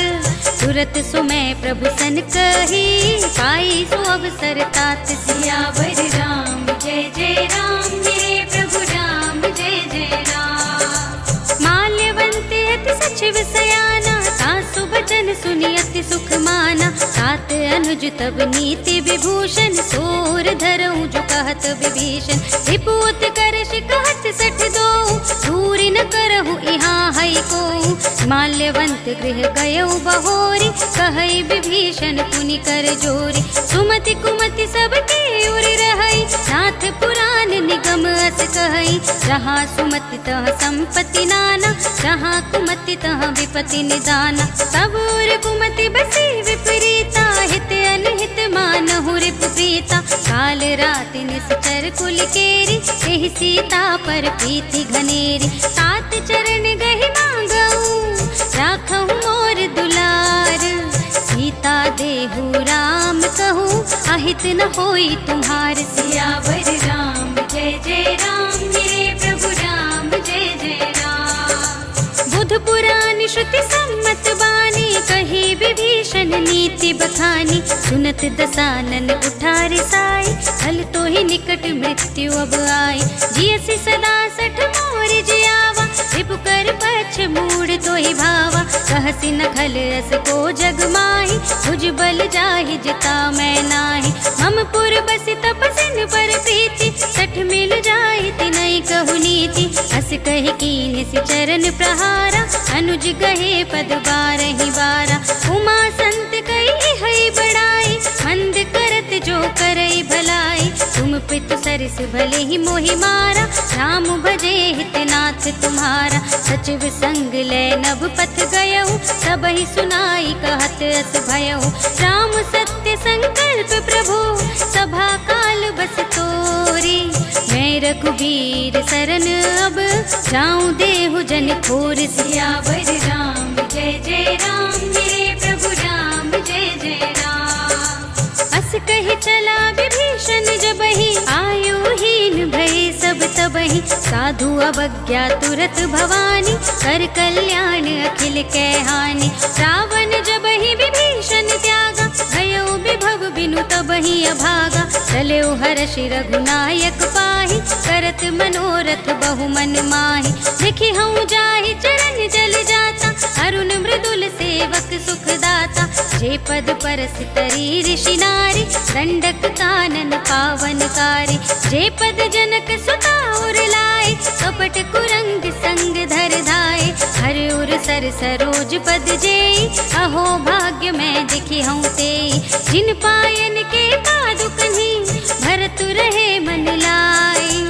तुरत सुमय प्रभु सन कही, पाई सो अवसर तात। सियावर राम जय जय राम, मेरे प्रभु राम जय जय राम। माल्यवंत अति सचिव सयाना, सासु बचन सुनि अति सुख माना। सात अनुज तब नीति विभूषण, सोर धरऊं जो कहत विभीषण। रिपुत कर कहत सठ दो, दूरी न करहु इहाँ हई को। माल्यवंत गृह गयऊ बहोरी, कहई विभीषण पुनि कर जोरी। सुमति कुमति सबके उर रहई, नाथ पुराण निगम अस कहई। जहाँ सुमति तह संपत्ति नाना, जहाँ कुमति तह विपत्ति निदाना। सब उर कुमति बसी विपरीता, हित अनहित मानहु रिपु प्रीता। काल राति निश्चर कुल केरी, एहि सीता पर प्रीति घनेरी। सात चरण गहि मांगऊं, राखहु मोर दुलार। सीता देहु राम कहूँ, अहित न होई तुम्हार। सियावर राम जय जय राम, मेरे प्रभु राम जय जय राम। बुध पुराण श्रुति सम्मत बानी, कही विभीषण नीति बखानी। सुनत दसानन उठार साई, हल तो ही निकट मृत्यु अब आई। जियसि सदा सठ मोर जियावा, रिपु कर पछ मूड तो ही भावा। कहसि न खल अस को जग माही, भुज बल जाहि जिता मैं नाही। हम पुर बसि तपसिन पर प्रीति, सठ मिल जाहि तिनहि कहु नीति। हस कहि कीन्ह सि चरण प्रहारा, अनुज गहे पद बारहि बारा। उमा संत कही हई बड़ाई, मंद करत जो करई भलाई। तुम पितु सरस भले ही मोहि मारा, राम भजे हितनाथ तुम्हारा। सचिव संग ले नभ पथ गयऊ, सबहि सुनाई कहत अस भयऊ। राम सत्य संकल्प प्रभु, सभा काल बस तोरी। मैं रघुबीर सरन अब, जाऊं देहु जन खोर। सियावर राम जय जय राम, मेरे प्रभु राम जय जय राम। अस कहि चला विभीषण जबहि, आयुहीन भय सब तबहि। साधु अवज्ञा तुरत भवानी, कर कल्याण अखिल कै हानि। रावण जबहि विभीषण त्यागा, भयउ विभव बिनु तबहि अभागा। चलेउ हर्षि रघुनायक पाहि, करत मनोरथ बहु मन माहि। देखि हऊँ जाहि चरण जल जाता, अरुण मृदुल सेवक सुख दाता। जे पद परस तरी ऋषि नारी, दंडक कानन पावनकारी। जे पद जनक सुता उर लाए, कपट कुरंग संग धर धाए। हर उर सर सरोज पद जेई, अहो भाग्य मैं दिखि हूँ तेई। जिन पायन के पादुकन्हि, भरत रहे मन लाई।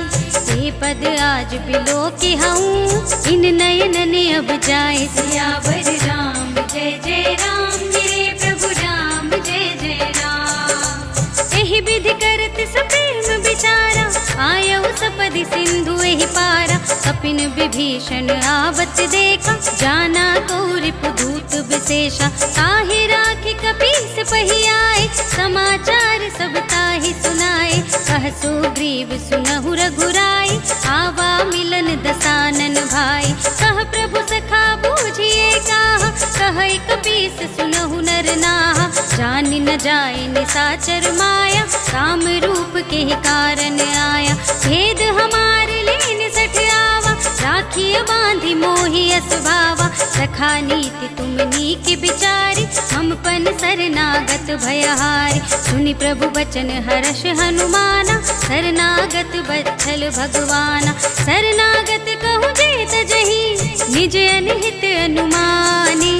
ये पद आज बिलो के हूँ, इन नयन ने अब जाए। सियावर राम जय जय राम, मेरे प्रभु राम जय जय राम। एहि विधि करत सप्रेम विचारा, आयऊ सपदि सिंधु एहि पारा। कपिन विभीषण आवत देखा, जाना कौरिप दूत विशेषा। ताहि राखि कपीस पहि आए, समाचार सब ताहि सुनाए। कह सुग्रीव सुनहु रघुराई, आवा मिलन दसानन भाई। कह प्रभु सखा बूझिए काहा, कहै कपीस सुनहु नर नाहा। जानि न जाय निसाचर माया, राम रूप के कारण आया। भेद हमारे लेन सठ आवा, राख राखिय बांधि मोहि यस भावा। सखा नीति तुम नीक बिचारी, हमपन शरणागत भयहारी। सुनि प्रभु बचन हर्ष हनुमाना, शरणागत बत्सल भगवाना। शरणागत कहु जेत जही, निज अनहित अनुमानी।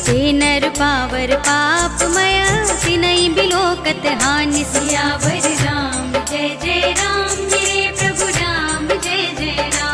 ते नर पावर पापमय, तिनहि बिलोकत हानि। सियावर राम जय जय राम, मेरे प्रभु राम जय जय राम।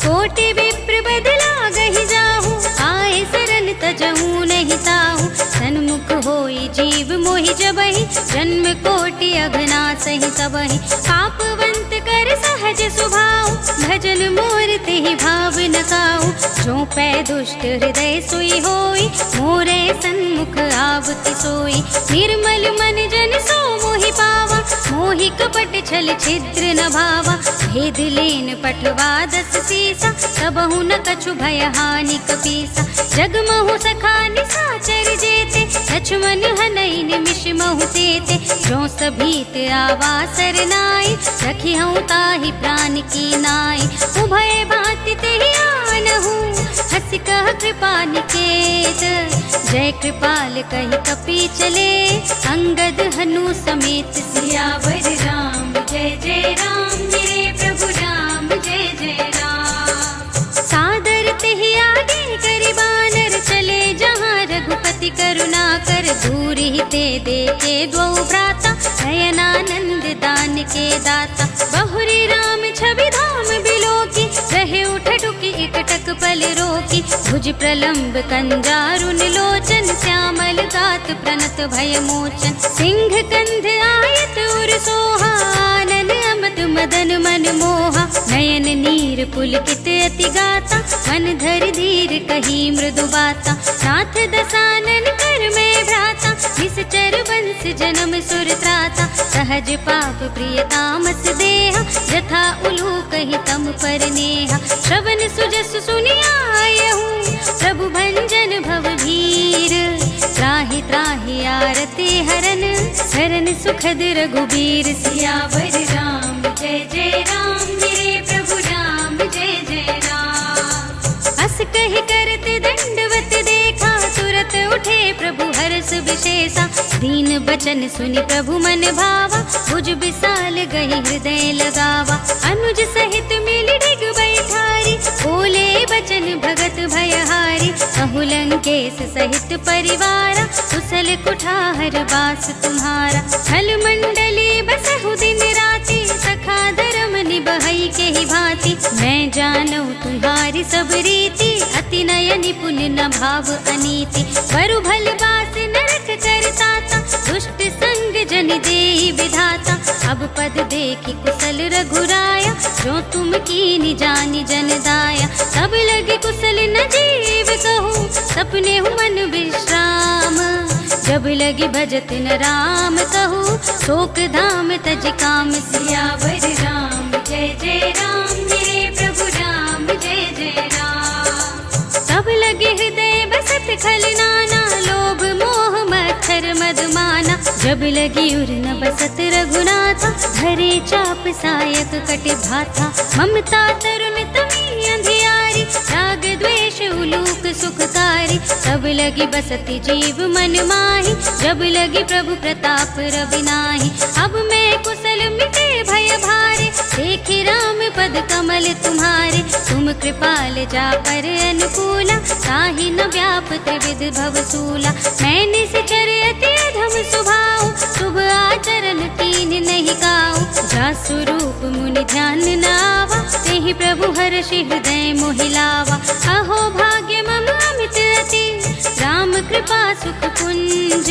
कोटि विप्र बदला गहि जाहु, आए शरण तजहु नहीं ताहु। सन्मुख होई जीव मोहि जबहि, जन्म कोटि अघना सहि सबहि। पापवंत कर सहज सुभाव, भजन मोर तेहि भाव न काहु। जो पै दुष्ट हृदय सोई होई, मोरे सन्मुख आवति सोई। निर्मल मन जन सो मोहि पावा, मोहि कपट छल छिद्र न भावा। भेद लेन पठवा दस सीसा, सबहु न कछु भय हानि कपीसा। जगमहु सखा निसाचर जेते, लक्ष्मण हनई निमिष महु तेते। जो सभीत आवा सरनाई, रखिहउँ ताहि प्राण की नाई। उभय भांति तेहि आनहु, हँसि कह कृपा निकेत। जय कृपाल कहि कपि चले, अंगद हनु समेत। सियावर राम जय जय राम, मेरे प्रभु राम जय जय राम। सादर तेहि आगे करि बानर, चले जहाँ रघुपति करुणा कर। दूर ही ते देखे द्वौ भ्राता, नयनानंद दान के दाता। बहुरी राम छवि धाम बिलोकी, रहे उठटुकी एकटक पल रोकी। भुज प्रलंब कंजारुन लोचन, श्यामल गात प्रणत भय मोचन। सिंह कंध आयत उर सोहा, आनन अमत मदन मन मोहा। नयन नीर पुलकित अति गाता, मन धर धीर कही मृदु बाता। नाथ दसानन कर में भ्राता, निश्चर वंश जन्म सुर त्राता। सहज पाप प्रिय तामस देहा, जथा उलूक ही तम पर नेहा। श्रवण सुजस सुनियायहु, प्रभु भंजन भव भीर। त्राहि त्राहि आरती हरन, शरण सुखद रघुबीर। सियावर राम जय जय राम, मेरे प्रभु राम जय जय राम। अस कहि करत दंडवत देखा, तुरत उठे प्रभु हर्ष विशेषा। दीन बचन सुनि प्रभु मन भावा, भुज विशाल गहि हृदय लगावा। अनुज सहित मिलि डिग बैठारी, बोले बचन भगत भयहारी। कहु लंकेश सहित परिवारा, कुशल कुठार बास तुम्हारा। छल मंडली बसहु दिन राति, सखा धर्म निबहई के ही भांति। मैं जानू तुम्हारी सब रीति, अति नय निपुण न भाव अनीति। बरु भल बास नरक करताता, दुष्ट संग जन देहि विधाता। अब पद देखि कुशल रघुराया, जो तुम कीनि जानि जन दाया। सब लगे कुशल न जीव कहूँ, सपने हूँ मन विश्राम। जब लगी भजत न राम कहूँ, शोक धाम तज काम। सियावर राम जय जय राम, मेरे प्रभु राम जय जय राम। सब लगे हृदय बसत खल नाना, लोभ मोह मच्छर मधुमाना। जब लगी उर न बसत रघुनाथा, धरे चाप सायक कट भाथा। ममता तरुण तमी अंधियारी, राग द्वेष उलूक सुखकारी। तब लगी बसती जीव मन माही, जब लगी प्रभु प्रताप रवि नाही। अब मैं कुशल मिटे भय भारे, देखी राम पद कमल तुम्हारे। तुम कृपाल जा पर अनुकूला, ताहि न व्याप त्रिविध भवसूला। मैं निश्चर अति अधम स्वभाव, शुभ आचरण कीन नहीं काऊ। जा स्वरूप मुनि ध्यान न आवा, तेहि प्रभु हर्षि हृदय मोहि लावा। अहो भाग्य मम अमित अति, राम कृपा सुख पुंज।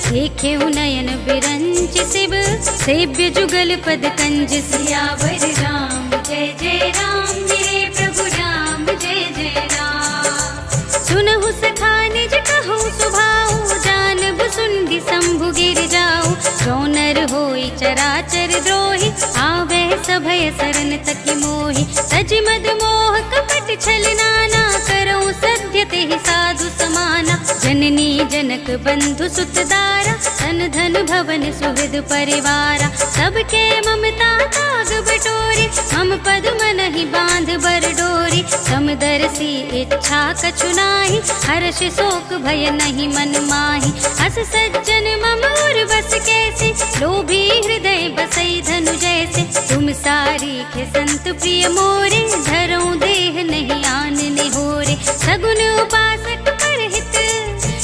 देखे नयन बिरंच शिव, सेव्य जुगल पद कंज। सियावर राम जय जय राम, मेरे प्रभु राम जय जय राम। सुनहु सखा निज कहूँ सुभाऊ, जानबु सुंदि शंभु गिर जाऊ। जो नर होई चराचर द्रोही, आवे सभय शरण तकी मोहि। तज मद मोह कपट छल नाना, करऊँ सत्य तेहि साधु समाना। जन जननी जनक बंधु सुतदारा, धन धन भवन सुहृद परिवारा। सबके ममता ताग बटोरी, मम पद मनहि बांध बर डोरी। समदर्शी इच्छा कछु नाही, हर्ष शोक भय नहीं मन माही। अस सज्जन मम उर बस कैसे, लोभी हृदय बसई धनु जैसे। तुम सारीखे संत प्रिय मोरे, धरऊं देह नहीं आन निहोरे। सगुन उपासक परहित,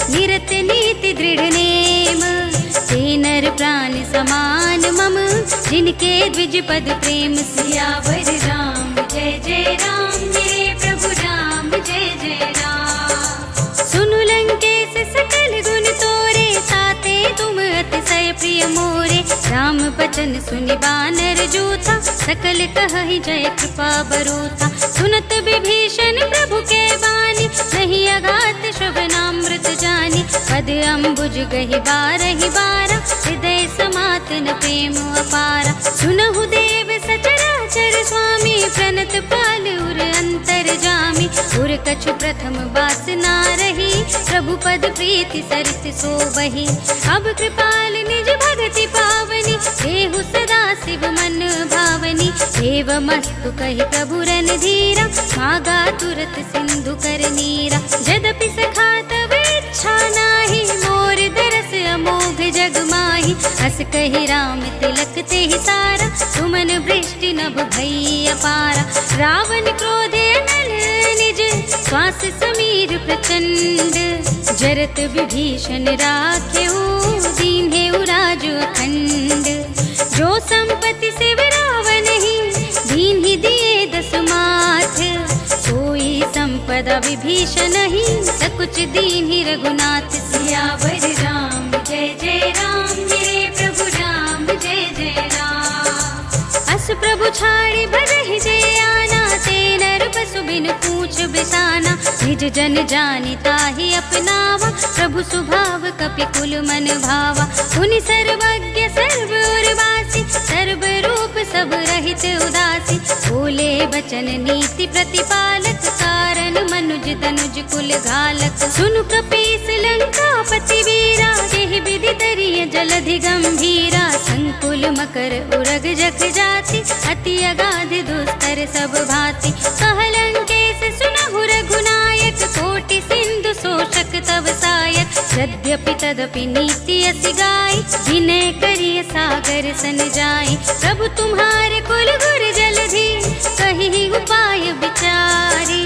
निरत नीति दृढ़ नेम। ते नर प्राण समान मम, जिनके द्विज पद प्रेम। सियावर राम जय जय राम, मेरे प्रभु राम जय जय राम। सुनु लंकेश सकल गुण तोरे, ताते तुम अतिशय प्रिय मोरे। राम बचन सुनि बानर जूथा, सकल कहहि जय कृपा बरूथा। सुनत विभीषण प्रभु के बानी, नहीं अघात श्रवणामृत जानी। पद अम्बुज गहि बारहि बारा, हृदय समातन प्रेम अपारा। सुनहु देव सचराचर स्वामी, प्रणत पाल उर अंतर जामी। उर कछु प्रथम वासना रही, प्रभु पद प्रीति सरित सोबहि। अब कृपाल निज भगति पावनी, देहु सदा शिव मन भावनी। एवमस्तु कहि प्रभु रणधीरा, मागा तुरत सिंधु कर नीरा। यद्यपि सखा तब इच्छा नाही, मोर दरस अमोघ जग माही। हस कहि राम तिलक तेहि सारा, सुमन वृष्टि नभ भई अपारा। रावण क्रोधे नल निज, श्वास समीर प्रचंड। जरत विभीषण राखेऊ, दीन्हेउ राज अखंड। जो संपत्ति शिव रावण ही, दीन्हि दिए दस माथ। सोई संपदा विभीषण ही, सकुच दीन्हि रघुनाथ। सियावर राम जय जय राम, मेरे प्रभु राम जय जय राम। अस प्रभु छाड़ि भरहि जे आना, ते नर पशु बिनु पूछ बिसाना। निज जन जानि ताहि अपनावा, प्रभु स्वभाव कपि कुल मन भावा। मुनि सर्वज्ञ सर्व उर्वासी, सर्व रूप सब रहित उदासी। बोले बचन नीति प्रतिपालक, कारण मनुज तनुज कुल घालक। सुनु कपीस लंकापति वीरा, जेहि विधि तरिय जलधि गंभीरा। संकुल मकर उरग जख जाति, अति अगाध दुस्तर सब भांति। कह लंकेश सुनहु रघुनायक, कोटि सिंधु शोषक तव सायक। यद्यपि तदपि नीति असि गाई, विनय करिय सागर सन जाई। प्रभु तुम्हारे कुल गुर जलधि, कहि उपाय विचारी।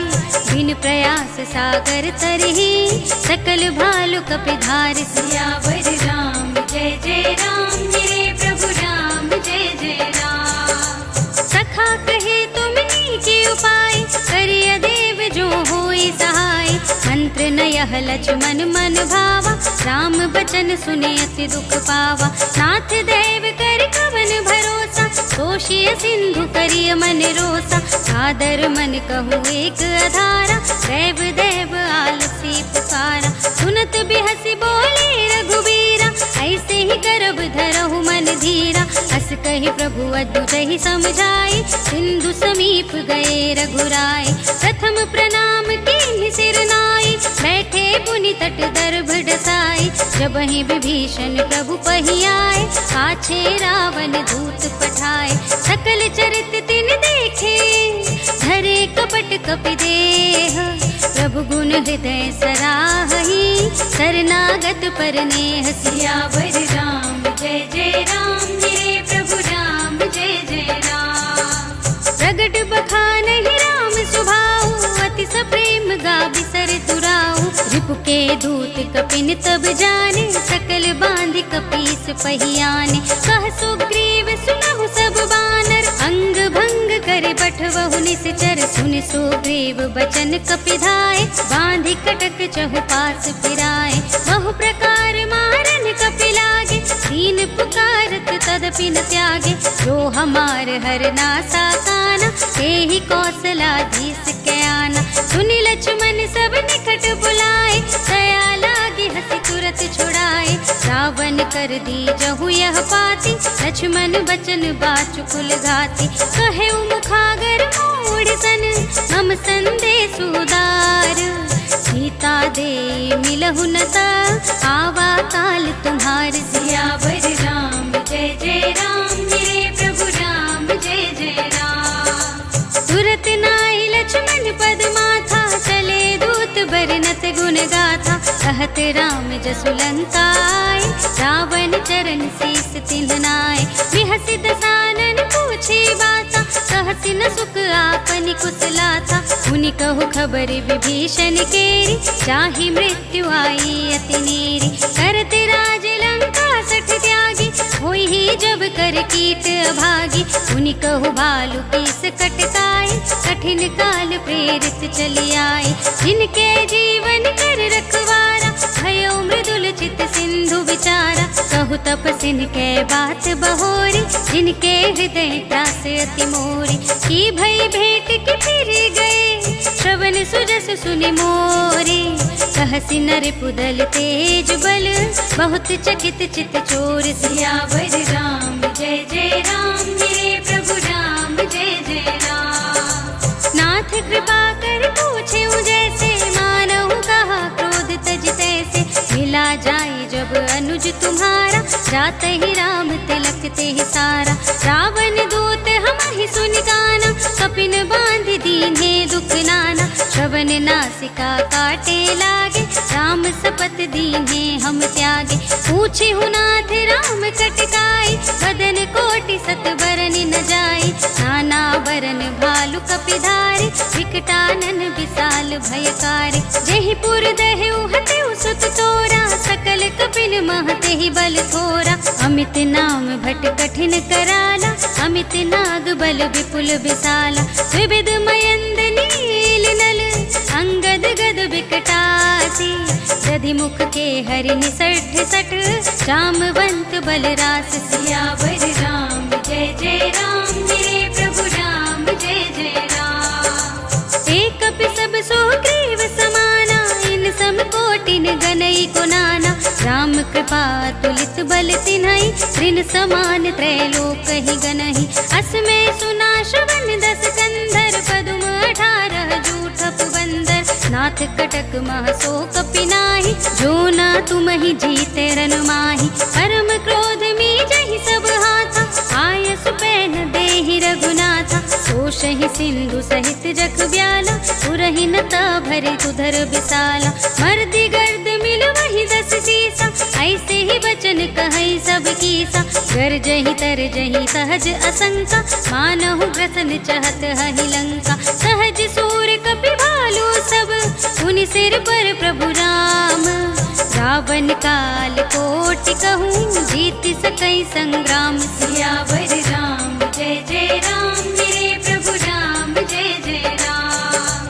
बिन प्रयास सागर तरहि, सकल भालु कपि धारि। सियावर राम जय जय राम, मेरे प्रभु राम जय जय राम। सखा कहे तुम नीके उपाय, करिय देव जो होई सहाय। मंत्र नयह लक्ष्मण मन भावा, राम बचन सुने अति दुख पावा। नाथ देव कर कवन भरोसा, तोषिय सिंधु करिय मन रोसा। सादर मन कहूँ एक अधारा, देव देव आलसी पुकारा। सुनत बिहसी बोले रघुबीरा, ऐसे ही गर्भ धरहु मन धीरा। हस कहि प्रभु अद्भुतहि समझाई, सिंधु समीप गए रघुराय। प्रथम प्रणाम कीन्हि सिर नाई, बैठे पुनि तट दर्भ डसाई। जबहि विभीषण प्रभु पहियाए, पाछे रावण दूत पठाए। सकल चरित तिन देखे, धरे कपट कपि देह। प्रभु गुण हृदय सराहहि, शरणागत पर नेह। सियावर राम जय जय राम, मेरे प्रभु राम जय जय राम। प्रगट बखानहि राम सुभाऊ, अति सप्रेम गा बिसर तुराऊ। रिपु के दूत कपिन तब जाने, सकल बांधि कपीस पहियाने। कह सुग्रीव सुनहु सब बानर, अंग भंग करे बठवहु निश्चर। सुन सुग्रीव बचन कपिधाय, बांधि कटक चहु पास फिराए। बहु प्रकार मारन कपि लागे, दीन पुकारत तदपि न त्यागे। जो हमार हर नासा काना, तेहि कौशलाधीश के आना। सुनि लक्ष्मण सब निकट बुलाए, दया लागी हंसी तुरत छुड़ाए। रावण कर दी जहु यह पाती, लक्ष्मण बचन बाचु कुल घाती। कहे मुखागर मूढ़ सन, हम संदेश उदार। सीता दे मिलहु कहु न ता आवा काल तुम्हार सियावर राम जय जय राम मेरे प्रभु राम जय जय राम। तुरत नाई लक्ष्मण पद माथा चले दूत बरनत गुण गाथा कहत राम जसु लंका आए रावण चरण शीस तिन्ह नाय। बिहसि दसानन पूछे बाता कहसि न सुख आपनि कुशलाथा मुनि कहु खबर विभीषण केरी चाहि मृत्यु आई अति नेरी। करते राज लंका सठ त्यागी होई ही जब कर कीट अभागी मुनि कहु भालु कीस कटकाई कठिन काल प्रेरित चली आए। जिनके जीवन कर रखवारा भयो मृदुल चित सिंधु विचारा कहु तपसिन के बात बहोरी जिनके हृदय त्रास अति मोरी। की भई भेंट की फिर गए श्रवण सुजस सुनि मोरी कहसि नर पुदल तेज बल बहुत चकित चित चोर सियावर राम जय जय राम मेरे प्रभु राम जय जय राम। नाथ कृपा कर पूछे जैसे मानहु कहा क्रोध तज तैसे मिला जाए जब अनुज तुम्हारा जात ही राम तिलक ते ही सारा। रावण दूत हमहि सुनि गाना कपिन बांध दीन्हे दुख नाना श्रवण नासिका काटे लागे राम सपत दीन्हे हम त्यागे। पूछे हु नाथ राम कटकाई बदन कोटि सत बरन न जाई नाना बरन भालु कपिधारी विकटानन विशाल भयकारी। जेहि पुर दहेउ हतेउ सुत तोरा सकल कपिन महते ही बल थोरा। अमित नाम भट कठिन कराला अमित नाग बल विपुल विशाला। विविध मयंद नील नल अंगद गद विकटासी दधि मुख के हरि निसठ सठ जामवंत बलरास सियावर राम जय जय राम मेरे प्रभु राम जय जय राम। एक कपि सब सुग्रीव समाना इन सम कोटिन गनई को नाना राम कृपा तुलित बल तिन्हई ऋण समान त्रैलोक ही गनहि। असमय सुना श्रवण दस कंधर पदुम 18 जूठ पुबंदर नाथ कटक मह सो कपि नाही जो ना तुम ही जीते रन माही। परम क्रोध में जहि सब हाथा आयस पैन देहि रघुनाथा सोषहि सिंधु सहित जख ब्याला पुरहि न ता भरि तुधर विशाला। मर्दि गर्द मिल वही 10 सीसा ऐसे ही बचन कहई सब कीसा। गरजहि तरजहि सहज असंका मानहु ग्रसन चहत हहि लंका। सहज सूर कपि भालु सब उनि सिर पर प्रभु राम रावण काल कोटि कहूँ जीत सकई संग्राम सियावर राम जय जय राम मेरे प्रभु राम जय जय राम।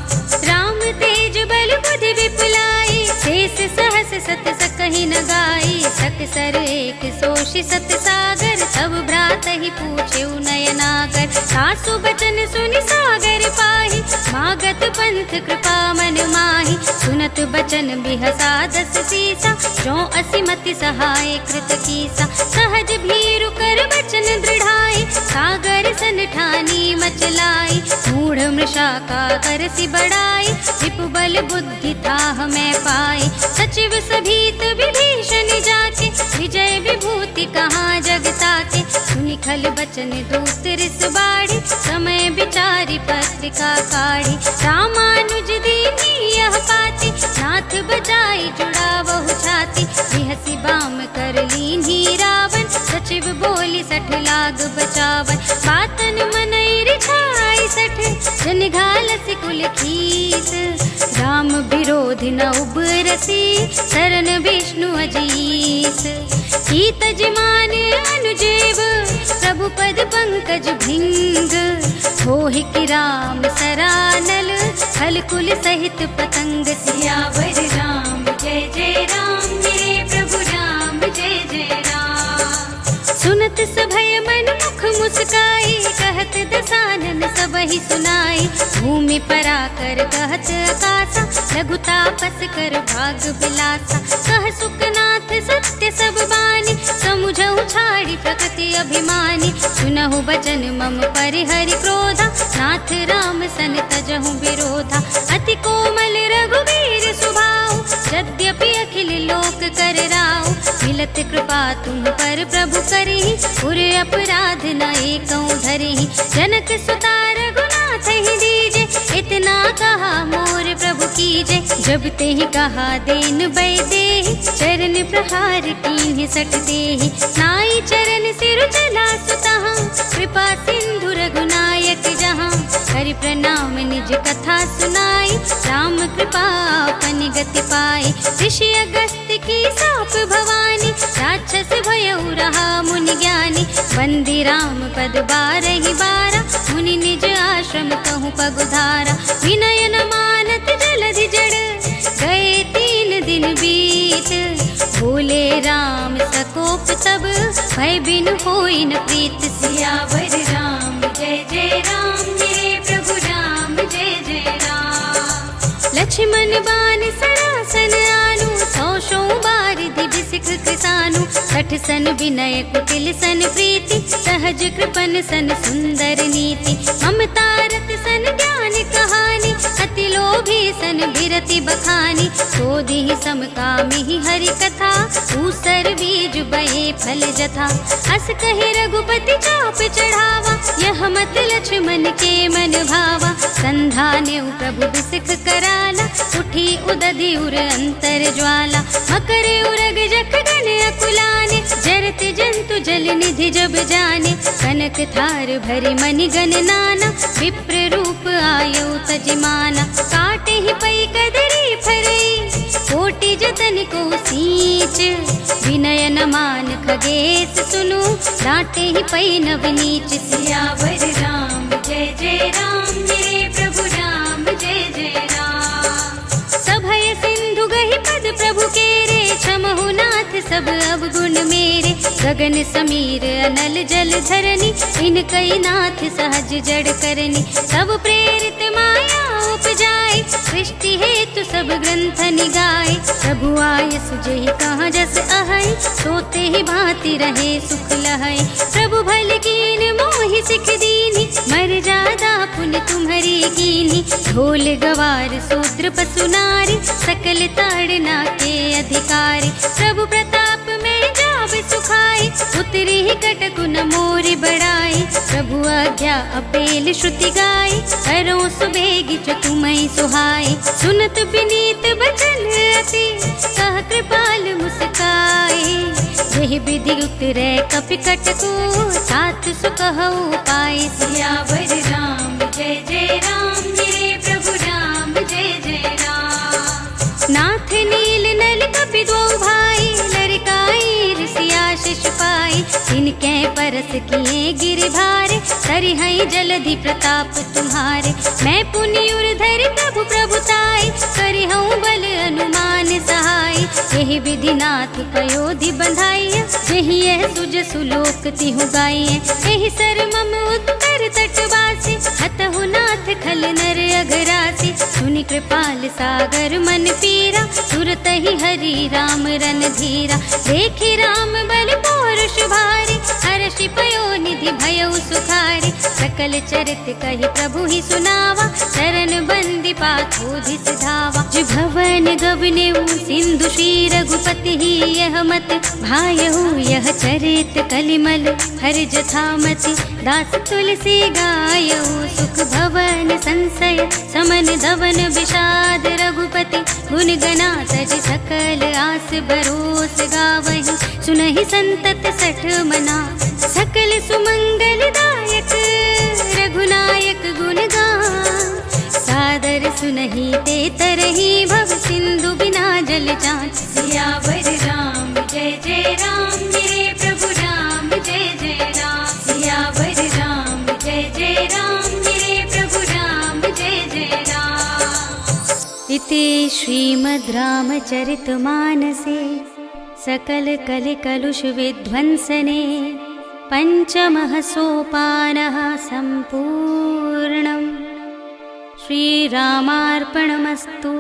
राम तेज बल बुद्धि विपुलाई शेष सहस सत सकहि न गाई। सकसर एक सोषि सत सागर सब भ्रात ही पूछे नयनागर। सासु बचन सुनि सागर पाहि मागत पंथ कृपा मन माहि। सुनत बचन बिहसा 10 सीसा जो असिमति सहाय कृत कीसा। सहज भीरु कर बचन दृढ़ाई सागर सन ठानी मचलाई। मूढ़ मृषा का करसि बढ़ाई विपु बल बुद्धि ताह मैं पाई। सचिव सभीत विभीषण जाके विजय विभूति कहाँ जग ताके। सुनि खल बचन दूत रिस बाड़ी समय विचारी पत्रिका काढ़ी। रामानुज दीनी यह पाती नाथ बजाई जुड़ावहु छाती। बिहसि बाम कर लीन्ही रावण सचिव बोली 60 लाग बचावन। बातन मनई रिझाई 60 जन घालसि कुल खीस। राम विरोधि न उबरसी शरण विष्णु अजीस। कीत जिमान अनुजेव प्रभु पद पंकज भिंग। होहि कि राम सरानल हल कुल सहित पतंग सियावर राम जय जय राम मेरे प्रभु राम जय जय राम। सुनत सभय मन मुख मुस्काई कहत दसानन सबहि सुनाई। भूमि पराकर कहत आकाशा लघु तापस कर भाग बिलासा। कह सुखनाथ सत्य सब बानी समुझहु छाड़ी प्रकृति अभिमानी। सुनहु बचन मम परिहरि क्रोधा नाथ राम सन तजहु विरोधा। अति कोमल रघुवीर सुभाऊ यद्यपि अखिल कर राव। मिलत कृपा तुम पर प्रभु करहि, उर अपराध न एकौ धरहि। जनक सुता रघुनाथ ही दीजे, इतना कहा मोर प्रभु कीजे। जब ते कहा देन बैदेहि, चरण प्रहार कीन्हि सट देहि। नाई चरण सिर चला सुतहाँ, कृपा सिंधु रघुनायक जहाँ। करि प्रणाम निज कथा सुनाई, राम कृपा अपन गति पाई। ऋषि अगस्त्य की साप भवानी, राक्षस भयउ रहा मुनि ज्ञानी। बंदी राम पद बारहि बारा, मुनि निज आश्रम कहूँ पगुधारा। विनय न मानत जलधि जड़, गए 3 दिन बीत। बोले राम सकोप तब, भय बिन होई न प्रीत। सियावर राम जय जय राम, मेरे प्रभु राम जय जय राम। लक्ष्मण बान सरासन आनु, 100 बारिधि बिसिख किसानु। 60 सन विनय कुटिल सन प्रीति, सहज कृपन सन सुंदर नीति। ममता रत सन ज्ञान कहानी, अति लोभी सन बिरति बखानी। क्रोधि समकामि हरि कथा, ऊसर बीज बये फल जथा। अस कहि रघुपति चाप चढ़ावा, यह मत लक्ष्मण के मन भावा। संधान्यु प्रभु बिसिख कराला, उठी उदधि उर अंतर ज्वाला। मकर उरग जख गण अकुलाने, जरत जंतु जल निधि जब जाने। कनक थार भरि मनि गण नाना, विप्र रूप आयु तजमाना। काटे ही पै कदरी फरई, कोटि जतन को सींच। विनय न मान खगेश सुनु, डांटे ही पै नव नीच। सियावर राम जय जय राम, मेरे प्रभु राम जय जय राम। सभय सिंधु गहि पद प्रभु केरे, क्षमहु नाथ सब अवगुण मेरे। गगन समीर अनल जल धरनी, इनकई नाथ सहज जड़ करनी। सब प्रेरित माया उपजाए, सृष्टि हेतु सब ग्रंथ निगाए। प्रभु आय सुजहि कहाँ जस अहै, सोते ही भांति रहे सुख लहै। प्रभु भल कीन मोहि सिख दीनी, मर जादा पुन तुम्हरी कीनी। ढोल गवार शूद्र पशु नारी, सकल ताड़ना के अधिकारी। प्रभु प्रताप में जाब सुखाई, उतरी ही कटकु न मोरि बड़ाई। प्रभु आज्ञा अपेल श्रुति गाई, करो सुबेगी जो तुम्हें सुहाई। सुनत विनीत बचन अति, कह कृपाल मुस्काए। यही विधि उतरे कपि कटकु, तात सुकहु पाए। सियावर राम जय जय राम, मेरे प्रभु राम जय जय राम। नाथ नील नल कपि दो भाई, लरिकाई ऋषि आशीष पाई। इनके परस किए गिर भारे, सरिहै जलधि प्रताप तुम्हारे। मैं पुनि उर धरि प्रभु प्रभुताई, करिहऊँ बल अनुमान सहाय। यही विधि नाथ पयोधि बंधाइय, जहि यह सुज सुलोक तिहु गाइय। यही सर मम उत्तर तटवासी, हतहु नाथ खल नर अघरासी। सुनि कृपाल सागर मन पीरा, तुरत ही हरि राम रन धीरा। देखि राम बल पौरुष भारी, हर्षि पयो निधि भयउ सुखारी। सकल चरित कहि प्रभु ही सुनावा, शरण बंदी पाथोधि सिधावा। भवन गवनेऊ सिंधु श्री रघुपति ही, यह मत भायहु यह चरित कलिमल हर जथामति। दास तुलसी गायहु, सुख भवन संशय समन धवन विषाद। रघुपति गुण गना तज सकल आस भरोस गावहि। सुनहि संतत सठ मना, सकल सुमंगल दायक। रघुनायक गुण गान, सादर सुनहि ते तरहि। भव सिंधु बिना जल जाच। सियावर राम जय जय राम, मेरे प्रभु राम जय जय राम। सियावर राम जय जय राम, मेरे प्रभु राम जय जय राम। इति श्रीमद् रामचरितमानसे सकल कलि कलुष विध्वंसने, पंचमः सोपानः सम्पूर्णम्। श्रीरामार्पणमस्तु।